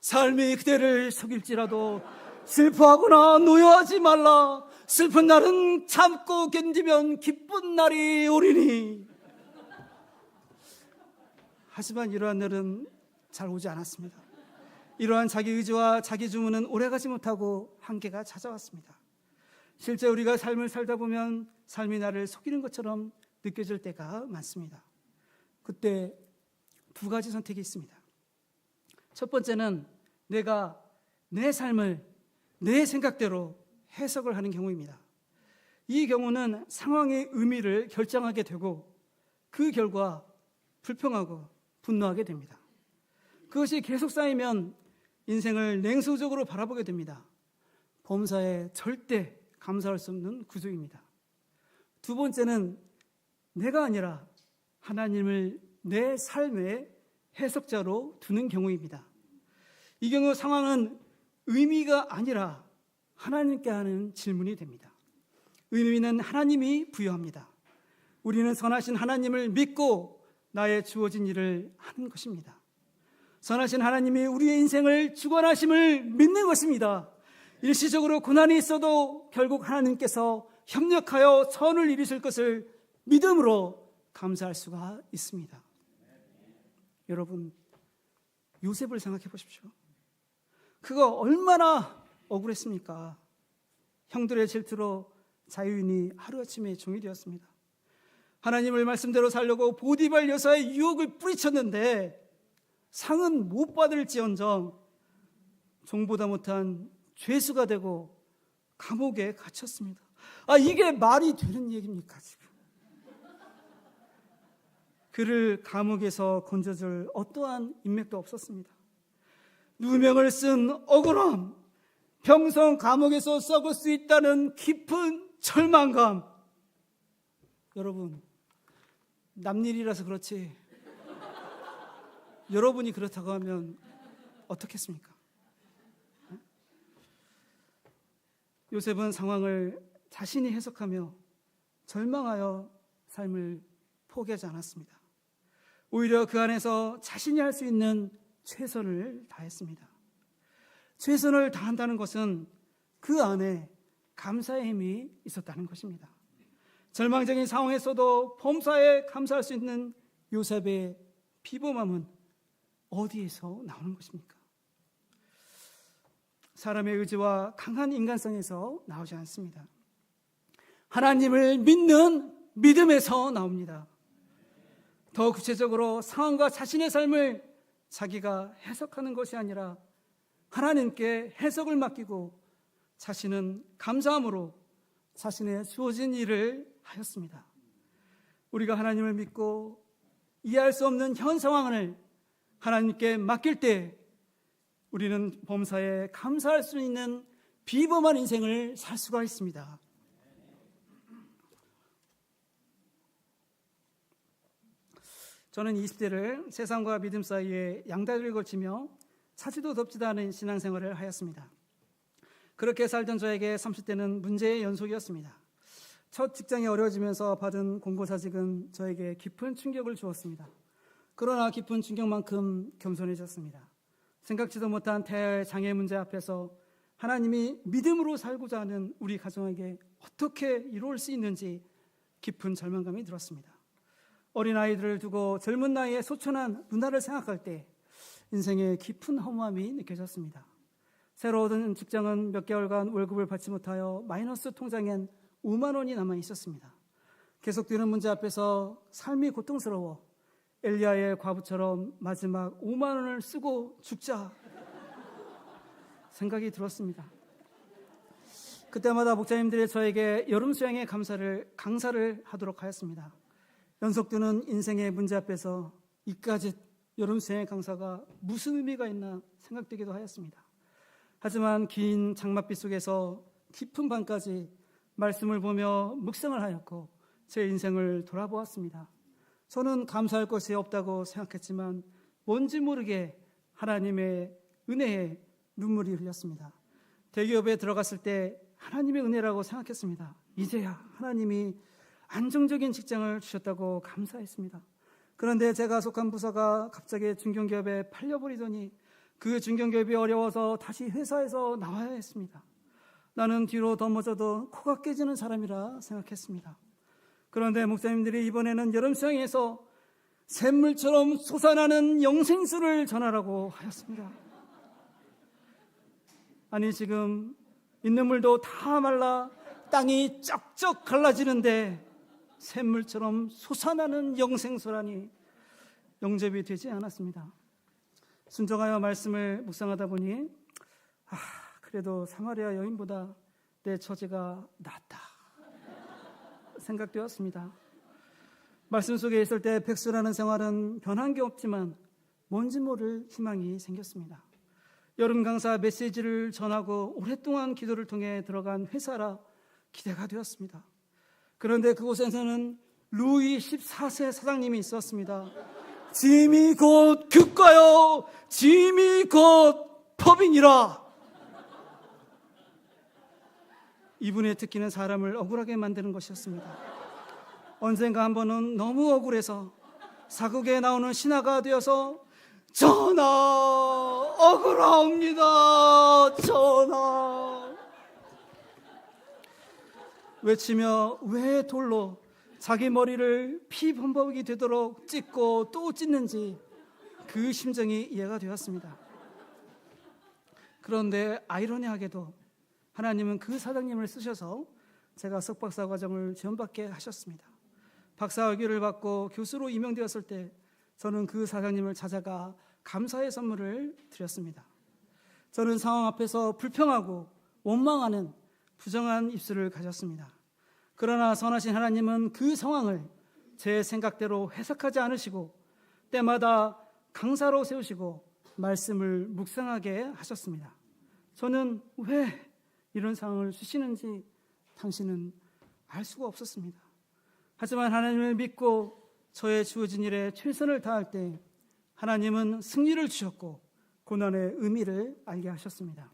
삶이 그대를 속일지라도 슬퍼하거나 노여하지 말라. 슬픈 날은 참고 견디면 기쁜 날이 오리니. 하지만 이러한 날은 잘 오지 않았습니다. 이러한 자기 의지와 자기 주문은 오래가지 못하고 한계가 찾아왔습니다. 실제 우리가 삶을 살다 보면 삶이 나를 속이는 것처럼 느껴질 때가 많습니다. 그때 두 가지 선택이 있습니다. 첫 번째는 내가 내 삶을 내 생각대로 해석을 하는 경우입니다. 이 경우는 상황의 의미를 결정하게 되고 그 결과 불평하고 분노하게 됩니다. 그것이 계속 쌓이면 인생을 냉소적으로 바라보게 됩니다. 범사에 절대 감사할 수 없는 구조입니다. 두 번째는 내가 아니라 하나님을 내 삶의 해석자로 두는 경우입니다. 이 경우 상황은 의미가 아니라 하나님께 하는 질문이 됩니다. 의미는 하나님이 부여합니다. 우리는 선하신 하나님을 믿고 나의 주어진 일을 하는 것입니다. 선하신 하나님이 우리의 인생을 주관하심을 믿는 것입니다. 일시적으로 고난이 있어도 결국 하나님께서 협력하여 선을 이루실 것을 믿음으로 감사할 수가 있습니다. 여러분, 요셉을 생각해 보십시오. 그거 얼마나 억울했습니까? 형들의 질투로 자유인이 하루아침에 종이 되었습니다. 하나님을 말씀대로 살려고 보디발 여사의 유혹을 뿌리쳤는데 상은 못 받을지언정 종보다 못한 죄수가 되고 감옥에 갇혔습니다. 이게 말이 되는 얘기입니까 지금? 그를 감옥에서 건져줄 어떠한 인맥도 없었습니다. 누명을 쓴 억울함, 평생 감옥에서 썩을 수 있다는 깊은 절망감. 여러분, 남일이라서 그렇지 여러분이 그렇다고 하면 어떻겠습니까? 요셉은 상황을 자신이 해석하며 절망하여 삶을 포기하지 않았습니다. 오히려 그 안에서 자신이 할 수 있는 최선을 다했습니다. 최선을 다한다는 것은 그 안에 감사의 힘이 있었다는 것입니다. 절망적인 상황에서도 범사에 감사할 수 있는 요셉의 비범함은 어디에서 나오는 것입니까? 사람의 의지와 강한 인간성에서 나오지 않습니다. 하나님을 믿는 믿음에서 나옵니다. 더 구체적으로 상황과 자신의 삶을 자기가 해석하는 것이 아니라 하나님께 해석을 맡기고 자신은 감사함으로 자신의 주어진 일을 하였습니다. 우리가 하나님을 믿고 이해할 수 없는 현 상황을 하나님께 맡길 때 우리는 범사에 감사할 수 있는 비범한 인생을 살 수가 있습니다. 저는 20대를 세상과 믿음 사이에 양다리를 걸치며 차지도 덥지도 않은 신앙생활을 하였습니다. 그렇게 살던 저에게 30대는 문제의 연속이었습니다. 첫 직장이 어려워지면서 받은 공고사직은 저에게 깊은 충격을 주었습니다. 그러나 깊은 충격만큼 겸손해졌습니다. 생각지도 못한 태아의 장애 문제 앞에서 하나님이 믿음으로 살고자 하는 우리 가정에게 어떻게 이루어질 수 있는지 깊은 절망감이 들었습니다. 어린아이들을 두고 젊은 나이에 소천한 누나를 생각할 때 인생의 깊은 허무함이 느껴졌습니다. 새로 얻은 직장은 몇 개월간 월급을 받지 못하여 마이너스 통장엔 5만 원이 남아 있었습니다. 계속되는 문제 앞에서 삶이 고통스러워 엘리야의 과부처럼 마지막 5만 원을 쓰고 죽자 생각이 들었습니다. 그때마다 목사님들이 저에게 여름 수양의 강사를 하도록 하였습니다. 연속되는 인생의 문제 앞에서 이까짓 여름 수양의 강사가 무슨 의미가 있나 생각되기도 하였습니다. 하지만 긴 장맛빛 속에서 깊은 밤까지 말씀을 보며 묵상을 하였고 제 인생을 돌아보았습니다. 저는 감사할 것이 없다고 생각했지만 뭔지 모르게 하나님의 은혜에 눈물이 흘렸습니다. 대기업에 들어갔을 때 하나님의 은혜라고 생각했습니다. 이제야 하나님이 안정적인 직장을 주셨다고 감사했습니다. 그런데 제가 속한 부서가 갑자기 중견기업에 팔려버리더니 그 중견기업이 어려워서 다시 회사에서 나와야 했습니다. 나는 뒤로 넘어져도 코가 깨지는 사람이라 생각했습니다. 그런데 목사님들이 이번에는 여름수양에서 샘물처럼 솟아나는 영생수를 전하라고 하였습니다. 아니 지금 있는 물도 다 말라 땅이 쩍쩍 갈라지는데 샘물처럼 솟아나는 영생수라니 영접이 되지 않았습니다. 순종하여 말씀을 묵상하다 보니 그래도 사마리아 여인보다 내 처지가 낫다 생각되었습니다. 말씀 속에 있을 때 백수라는 생활은 변한 게 없지만 뭔지 모를 희망이 생겼습니다. 여름 강사 메시지를 전하고 오랫동안 기도를 통해 들어간 회사라 기대가 되었습니다. 그런데 그곳에서는 루이 14세 사장님이 있었습니다. 짐이 곧 규가요, 짐이 곧 법이니라. 이분의 특기는 사람을 억울하게 만드는 것이었습니다. 언젠가 한 번은 너무 억울해서 사극에 나오는 신하가 되어서 전하 억울합니다 전하 외치며 왜 돌로 자기 머리를 피범벅이 되도록 찢고 또 찢는지 그 심정이 이해가 되었습니다. 그런데 아이러니하게도 하나님은 그 사장님을 쓰셔서 제가 석박사 과정을 지원받게 하셨습니다. 박사학위를 받고 교수로 임명되었을 때 저는 그 사장님을 찾아가 감사의 선물을 드렸습니다. 저는 상황 앞에서 불평하고 원망하는 부정한 입술을 가졌습니다. 그러나 선하신 하나님은 그 상황을 제 생각대로 해석하지 않으시고 때마다 강사로 세우시고 말씀을 묵상하게 하셨습니다. 저는 왜 이런 상황을 주시는지 당신은 알 수가 없었습니다. 하지만 하나님을 믿고 저의 주어진 일에 최선을 다할 때 하나님은 승리를 주셨고 고난의 의미를 알게 하셨습니다.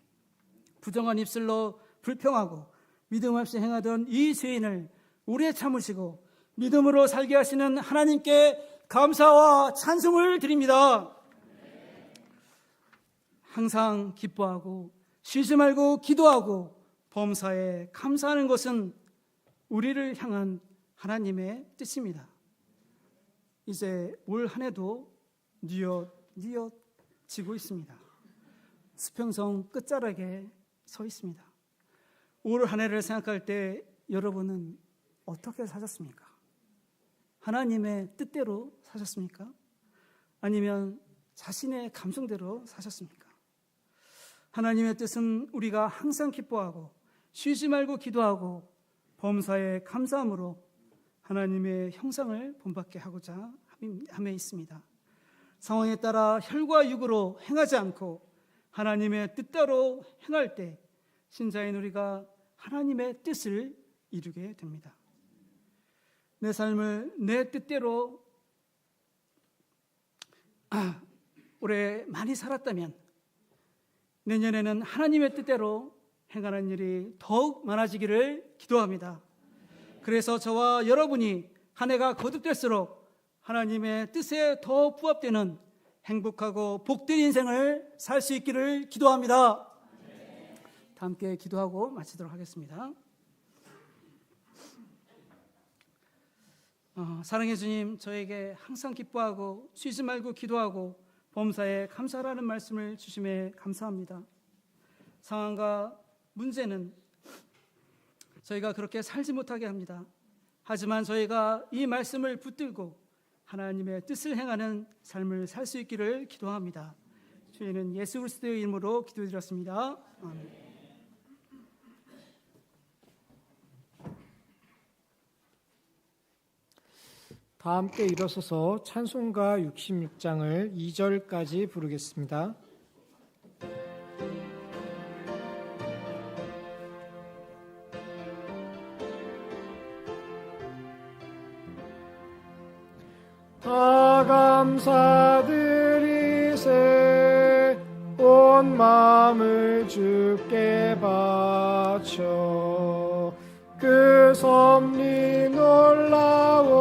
부정한 입술로 불평하고 믿음 없이 행하던 이 죄인을 오래 참으시고 믿음으로 살게 하시는 하나님께 감사와 찬송을 드립니다. 항상 기뻐하고 쉬지 말고 기도하고 범사에 감사하는 것은 우리를 향한 하나님의 뜻입니다. 이제 올 한 해도 뉘어지고 있습니다. 수평선 끝자락에 서 있습니다. 올 한 해를 생각할 때 여러분은 어떻게 사셨습니까? 하나님의 뜻대로 사셨습니까? 아니면 자신의 감성대로 사셨습니까? 하나님의 뜻은 우리가 항상 기뻐하고 쉬지 말고 기도하고 범사에 감사함으로 하나님의 형상을 본받게 하고자 함에 있습니다. 상황에 따라 혈과 육으로 행하지 않고 하나님의 뜻대로 행할 때 신자인 우리가 하나님의 뜻을 이루게 됩니다. 내 삶을 내 뜻대로 올해 많이 살았다면 내년에는 하나님의 뜻대로 행하는 일이 더욱 많아지기를 기도합니다. 그래서 저와 여러분이 한 해가 거듭될수록 하나님의 뜻에 더 부합되는 행복하고 복된 인생을 살 수 있기를 기도합니다. 다 함께 기도하고 마치도록 하겠습니다. 사랑해 주님, 저에게 항상 기뻐하고 쉬지 말고 기도하고 범사에 감사하라는 말씀을 주심에 감사합니다. 상황과 문제는 저희가 그렇게 살지 못하게 합니다. 하지만 저희가 이 말씀을 붙들고 하나님의 뜻을 행하는 삶을 살 수 있기를 기도합니다. 저희는 예수 그리스도의 이름으로 기도드렸습니다. 아멘. 다 함께 일어서서 찬송가 66장을 2절까지 부르겠습니다. 다 감사드리세 온 마음을 주께 바쳐 그 섭리 놀라워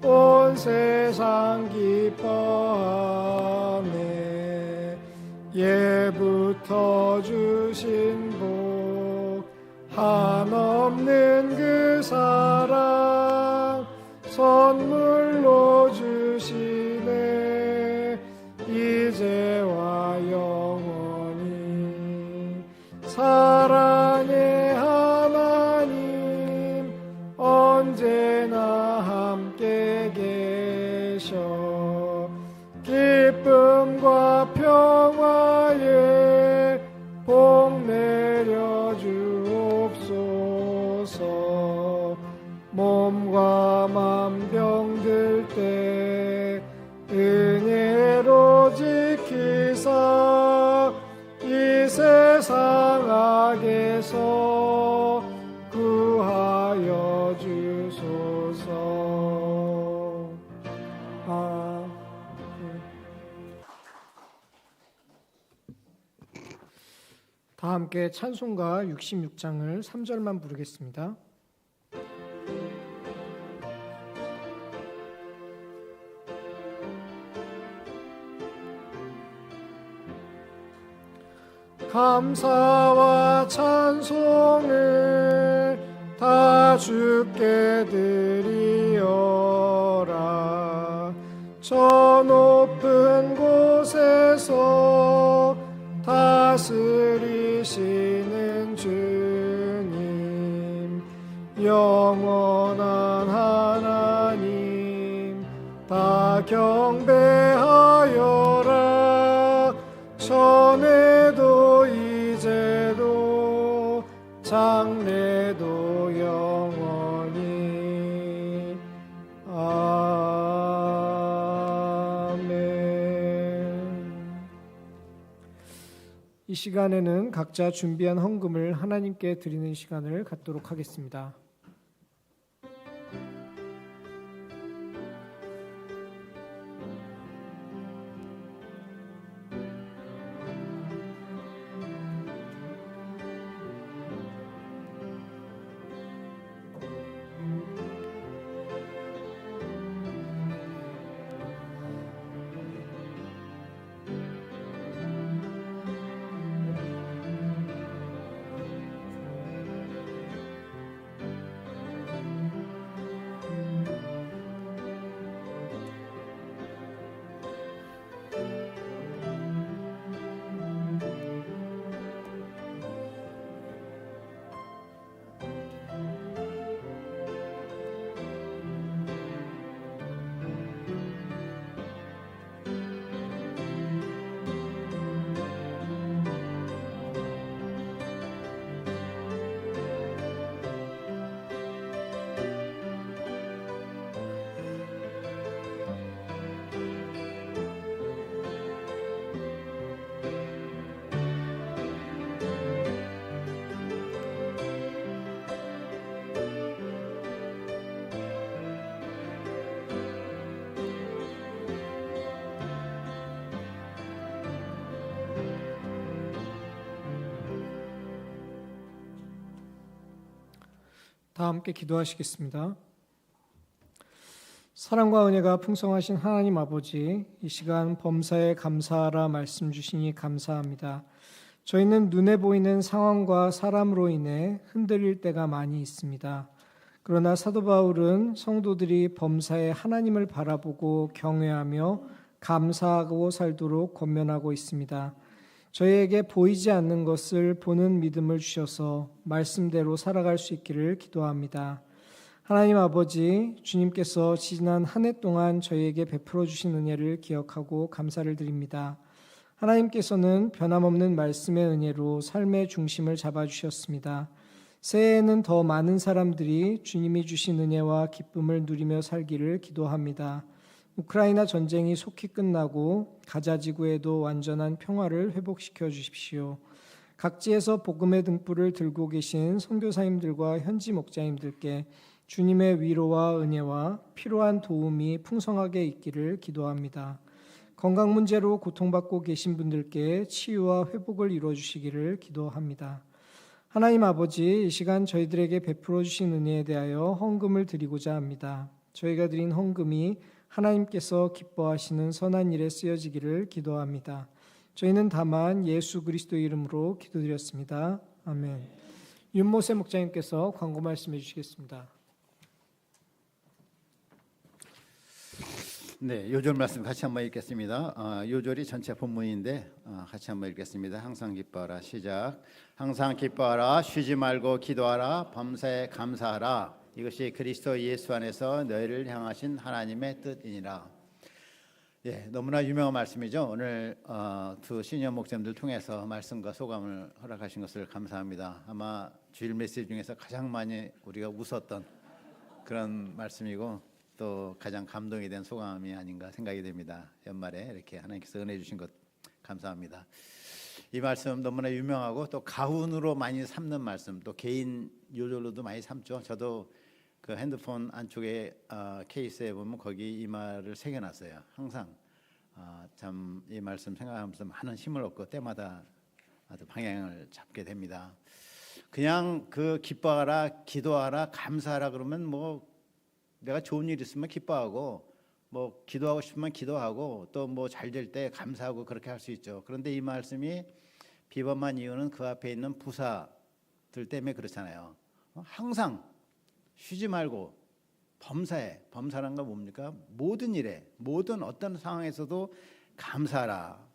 온 세상 기뻐하네. 예부터 주신 복 한없는 그 사랑 선물로 주시네. 이제와 영원히 사랑의 하나님 언제나 함께 계셔. 기쁨과 평화에 복 내려 주옵소서. 몸과 맘 병들 때 은혜로 지키사 이 세상 악에서 구하여 주소서. 다 함께 찬송가 66장을 3절만 부르겠습니다. 감사와 찬송을 다 주께 드리어라. 저 높은 곳에서 다스리시는 주님 영원한 하나님 다 경배하여라. 전에도 이제도 장래도 영원히. 아멘. 이 시간에는 각자 준비한 헌금을 하나님께 드리는 시간을 갖도록 하겠습니다. 다 함께 기도하시겠습니다. 사랑과 은혜가 풍성하신 하나님 아버지, 이 시간 범사에 감사하라 말씀 주시니 감사합니다. 저희는 눈에 보이는 상황과 사람으로 인해 흔들릴 때가 많이 있습니다. 그러나 사도 바울은 성도들이 범사에 하나님을 바라보고 경외하며 감사하고 살도록 권면하고 있습니다. 저희에게 보이지 않는 것을 보는 믿음을 주셔서 말씀대로 살아갈 수 있기를 기도합니다. 하나님 아버지, 주님께서 지난 한 해 동안 저희에게 베풀어 주신 은혜를 기억하고 감사를 드립니다. 하나님께서는 변함없는 말씀의 은혜로 삶의 중심을 잡아주셨습니다. 새해에는 더 많은 사람들이 주님이 주신 은혜와 기쁨을 누리며 살기를 기도합니다. 우크라이나 전쟁이 속히 끝나고 가자 지구에도 완전한 평화를 회복시켜 주십시오. 각지에서 복음의 등불을 들고 계신 선교사님들과 현지 목자님들께 주님의 위로와 은혜와 필요한 도움이 풍성하게 있기를 기도합니다. 건강 문제로 고통받고 계신 분들께 치유와 회복을 이루어 주시기를 기도합니다. 하나님 아버지, 이 시간 저희들에게 베풀어 주신 은혜에 대하여 헌금을 드리고자 합니다. 저희가 드린 헌금이 하나님께서 기뻐하시는 선한 일에 쓰여지기를 기도합니다. 저희는 다만 예수 그리스도의 이름으로 기도드렸습니다. 아멘. 윤모세 목자님께서 광고 말씀해 주시겠습니다. 네, 요절 말씀 같이 한번 읽겠습니다. 요절이 전체 본문인데 같이 한번 읽겠습니다. 항상 기뻐하라. 시작. 항상 기뻐하라. 쉬지 말고 기도하라. 범사에 감사하라. 이것이 그리스도 예수 안에서 너희를 향하신 하나님의 뜻이니라. 예, 너무나 유명한 말씀이죠. 오늘 두 시니어 목사님들 통해서 말씀과 소감을 허락하신 것을 감사합니다. 아마 주일 메시지 중에서 가장 많이 우리가 웃었던 그런 말씀이고 또 가장 감동이 된 소감이 아닌가 생각이 됩니다. 연말에 이렇게 하나님께서 은혜 주신 것 감사합니다. 이 말씀 너무나 유명하고 또 가훈으로 많이 삼는 말씀, 또 개인 요절로도 많이 삼죠. 저도 그 핸드폰 안쪽에 케이스에 보면 거기 이 말을 새겨놨어요. 항상 참 이 말씀 생각하면서 많은 힘을 얻고 때마다 아주 방향을 잡게 됩니다. 그냥 그 기뻐하라, 기도하라, 감사하라 그러면 뭐 내가 좋은 일 있으면 기뻐하고 뭐 기도하고 싶으면 기도하고 또 뭐 잘 될 때 감사하고 그렇게 할 수 있죠. 그런데 이 말씀이 비범한 이유는 그 앞에 있는 부사들 때문에 그렇잖아요. 항상 쉬지 말고 범사에, 범사란 건 뭡니까? 모든 일에, 모든 어떤 상황에서도 감사하라.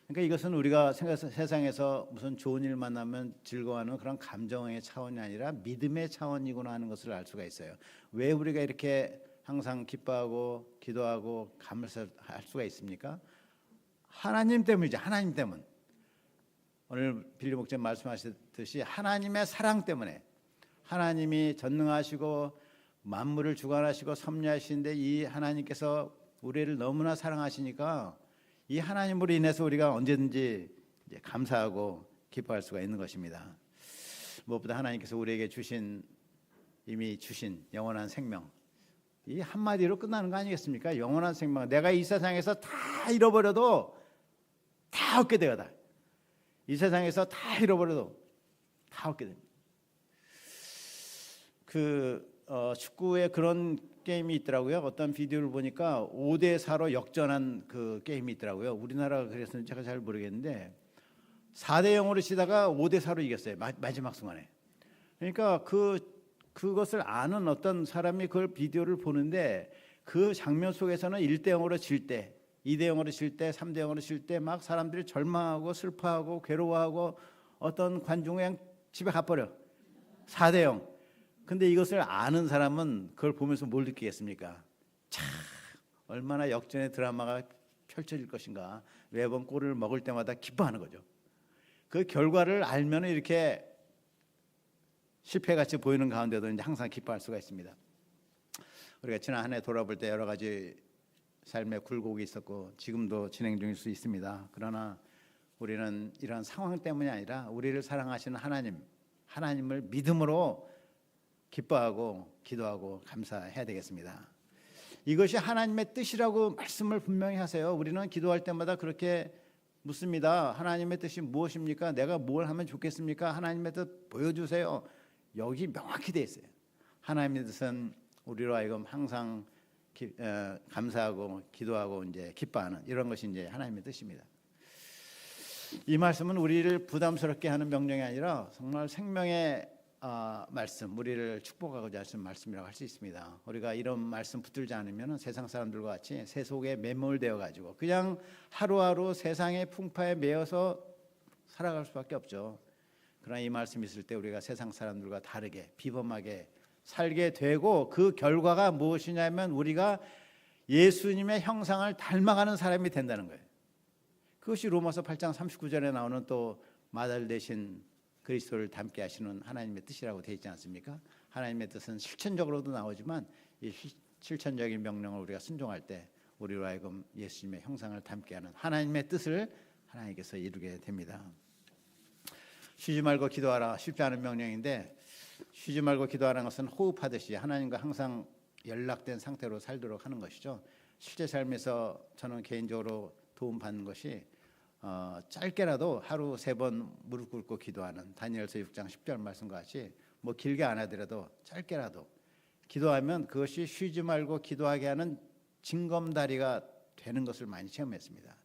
그러니까 이것은 우리가 세상에서 무슨 좋은 일 만나면 즐거워하는 그런 감정의 차원이 아니라 믿음의 차원이구나 하는 것을 알 수가 있어요. 왜 우리가 이렇게 항상 기뻐하고 기도하고 감사할 수가 있습니까? 하나님 때문이죠. 하나님 때문. 오늘 빌리 목사님 말씀하셨듯이 하나님의 사랑 때문에, 하나님이 전능하시고 만물을 주관하시고 섭리하시는데 이 하나님께서 우리를 너무나 사랑하시니까 이 하나님으로 인해서 우리가 언제든지 이제 감사하고 기뻐할 수가 있는 것입니다. 무엇보다 하나님께서 우리에게 이미 주신 영원한 생명, 이 한마디로 끝나는 거 아니겠습니까? 영원한 생명. 내가 이 세상에서 다 잃어버려도 다 얻게 되거다. 이 세상에서 다 잃어버려도 다 얻게 됩니다. 축구에 그런 게임이 있더라고요. 어떤 비디오를 보니까 5대4로 역전한 그 게임이 있더라고요. 우리나라가 그랬는지 제가 잘 모르겠는데 4대0으로 치다가 5대4로 이겼어요. 마지막 순간에. 그러니까 그것을 아는 어떤 사람이 그걸 비디오를 보는데 그 장면 속에서는 1대0으로 질 때, 2대0으로 질 때, 3대0으로 질 때 막 사람들이 절망하고 슬퍼하고 괴로워하고 어떤 관중이 그냥 집에 가버려. 4대0. 근데 이것을 아는 사람은 그걸 보면서 뭘 느끼겠습니까? 참 얼마나 역전의 드라마가 펼쳐질 것인가. 매번 골을 먹을 때마다 기뻐하는 거죠. 그 결과를 알면 이렇게 실패같이 보이는 가운데도 이제 항상 기뻐할 수가 있습니다. 우리가 지난 한 해 돌아볼 때 여러 가지 삶의 굴곡이 있었고 지금도 진행 중일 수 있습니다. 그러나 우리는 이런 상황 때문이 아니라 우리를 사랑하시는 하나님을 믿음으로 기뻐하고 기도하고 감사해야 되겠습니다. 이것이 하나님의 뜻이라고 말씀을 분명히 하세요. 우리는 기도할 때마다 그렇게 묻습니다. 하나님의 뜻이 무엇입니까? 내가 뭘 하면 좋겠습니까? 하나님의 뜻 보여주세요. 여기 명확히 돼 있어요. 하나님의 뜻은 우리로 하여금 항상 감사하고 기도하고 이제 기뻐하는 이런 것이 이제 하나님의 뜻입니다. 이 말씀은 우리를 부담스럽게 하는 명령이 아니라 정말 생명의 말씀, 우리를 축복하고자 하시는 말씀이라고 할 수 있습니다. 우리가 이런 말씀 붙들지 않으면 세상 사람들과 같이 세속에 매몰되어 가지고 그냥 하루하루 세상의 풍파에 매여서 살아갈 수밖에 없죠. 그러나 이 말씀이 있을 때 우리가 세상 사람들과 다르게 비범하게 살게 되고 그 결과가 무엇이냐면 우리가 예수님의 형상을 닮아가는 사람이 된다는 거예요. 그것이 로마서 8장 39절에 나오는 또 마달 대신 그리스도를 닮게 하시는 하나님의 뜻이라고 되어 있지 않습니까? 하나님의 뜻은 실천적으로도 나오지만 이 실천적인 명령을 우리가 순종할 때 우리로 하여금 예수님의 형상을 닮게 하는 하나님의 뜻을 하나님께서 이루게 됩니다. 쉬지 말고 기도하라. 쉽지 않은 명령인데 쉬지 말고 기도하라는 것은 호흡하듯이 하나님과 항상 연락된 상태로 살도록 하는 것이죠. 실제 삶에서 저는 개인적으로 도움받는 것이 짧게라도 하루 3번 무릎 꿇고 기도하는 다니엘서 6장 10절 말씀과 같이 뭐 길게 안 하더라도 짧게라도 기도하면 그것이 쉬지 말고 기도하게 하는 징검다리가 되는 것을 많이 체험했습니다.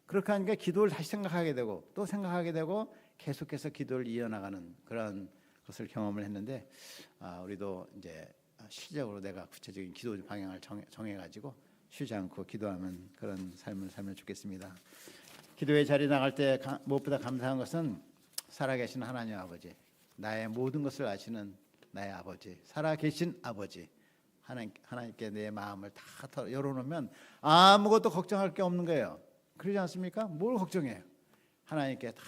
그렇게 하니까 기도를 다시 생각하게 되고 또 생각하게 되고 계속해서 기도를 이어나가는 그런 것을 경험을 했는데 우리도 이제 실제적으로 내가 구체적인 기도 방향을 정해가지고 쉬지 않고 기도하면 그런 삶을 살면 좋겠습니다. 기도의 자리 나갈 때 무엇보다 감사한 것은 살아계신 하나님 아버지, 나의 모든 것을 아시는 나의 아버지, 살아계신 아버지, 하나님께 내 마음을 다 열어놓으면 아무것도 걱정할 게 없는 거예요. 그러지 않습니까? 뭘 걱정해요? 하나님께 다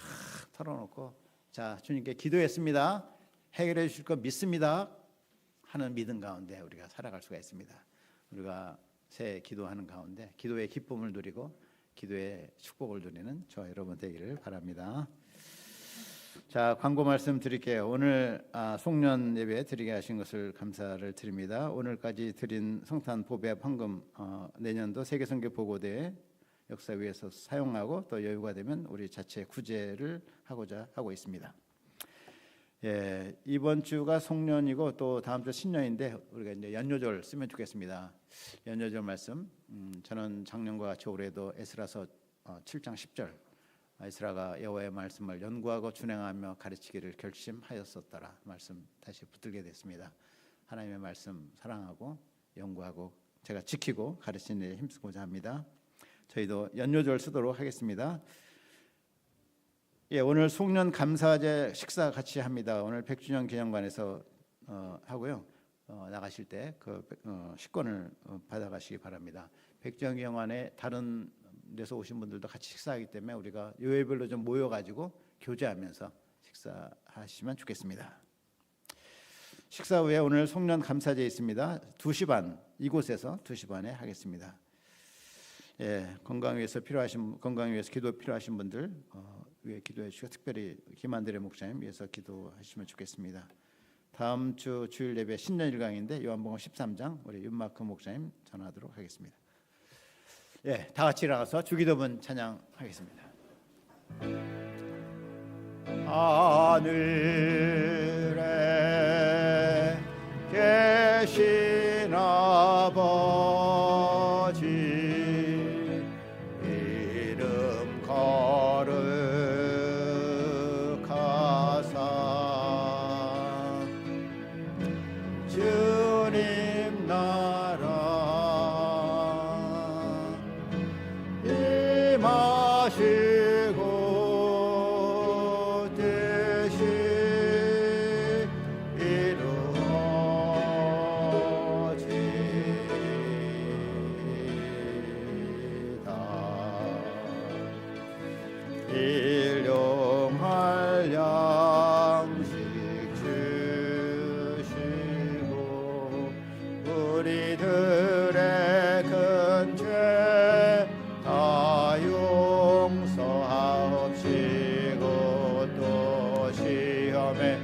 털어놓고 자 주님께 기도했습니다. 해결해 주실 거 믿습니다. 하는 믿음 가운데 우리가 살아갈 수가 있습니다. 우리가 새해 기도하는 가운데 기도의 기쁨을 누리고 기도의 축복을 누리는 저 여러분 되기를 바랍니다. 자, 광고 말씀 드릴게요. 오늘 송년 예배 드리게 하신 것을 감사를 드립니다. 오늘까지 드린 성탄 보배 헌금 내년도 세계선교 보고대회 역사위에서 사용하고 또 여유가 되면 우리 자체 구제를 하고자 하고 있습니다. 예, 이번 주가 송년이고 또 다음 주 신년인데 우리가 이제 연요절 쓰면 좋겠습니다. 연요절 말씀 저는 작년과 같이 올해도 에스라서 7장 10절 에스라가 여호와의 말씀을 연구하고 준행하며 가르치기를 결심하였었더라 말씀 다시 붙들게 됐습니다. 하나님의 말씀 사랑하고 연구하고 제가 지키고 가르치는 일에 힘쓰고자 합니다. 저희도 연료절 쓰도록 하겠습니다. 예, 오늘 송년 감사제 식사 같이 합니다. 오늘 100주년 기념관에서 하고요. 나가실 때 그 식권을 받아가시기 바랍니다. 100주년 기념관에 다른 데서 오신 분들도 같이 식사하기 때문에 우리가 요일별로 좀 모여가지고 교제하면서 식사하시면 좋겠습니다. 식사 후에 오늘 송년 감사제 있습니다. 2시 반 이곳에서 2시 반에 하겠습니다. 예, 건강 위해서 기도 필요하신 분들 위해 기도해 주시고 특별히 김한드레 목사님 위해서 기도하시면 좋겠습니다. 다음 주 주일 예배 신년 1강인데 요한복음 13장 우리 윤마크 목사님 전하도록 하겠습니다. 예, 다 같이 일어나서 주기도문 찬양하겠습니다. 하늘에 계신 아버지 이름 거룩하사 주님 나라 임하시고 뜻이 이루어지다. 일용할 양식 주시고 우리들의 큰 죄 다 용서하옵시고 또 시험에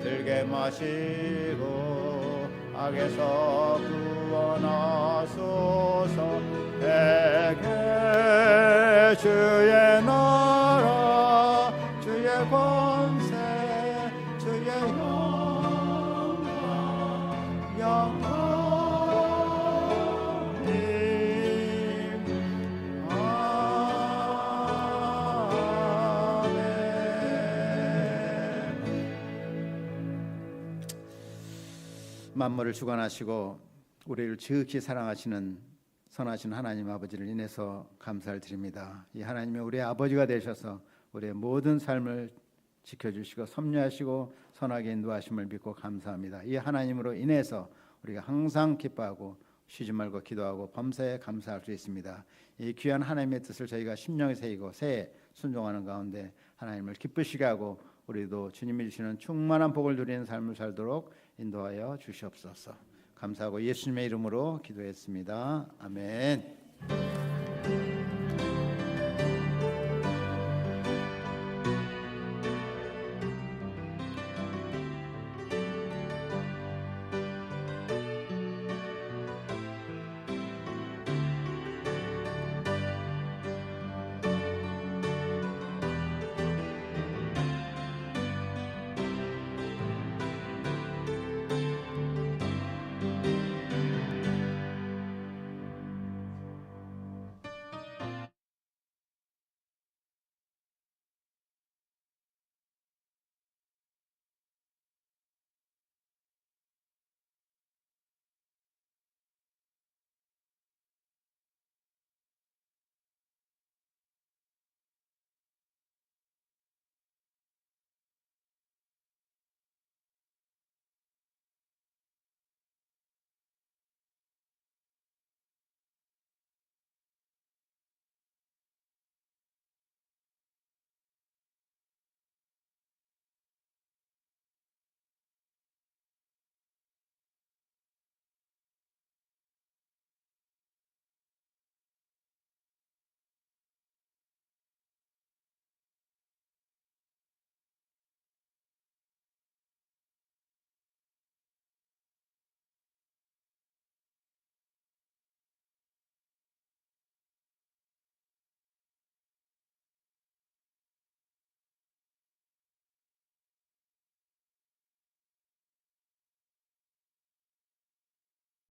들게 마시고 악에서 구원하소서. 내게 주의 나라 주의 권세 주의 영원히 아멘. 만물을 주관하시고 우리를 지극히 사랑하시는 선하신 하나님 아버지를 인해서 감사를 드립니다. 이 하나님이 우리의 아버지가 되셔서 우리의 모든 삶을 지켜주시고 섭리하시고 선하게 인도하심을 믿고 감사합니다. 이 하나님으로 인해서 우리가 항상 기뻐하고 쉬지 말고 기도하고 범사에 감사할 수 있습니다. 이 귀한 하나님의 뜻을 저희가 심령에 새기고 새해 순종하는 가운데 하나님을 기쁘시게 하고 우리도 주님이 주시는 충만한 복을 누리는 삶을 살도록 인도하여 주시옵소서. 감사하고 예수님의 이름으로 기도했습니다. 아멘.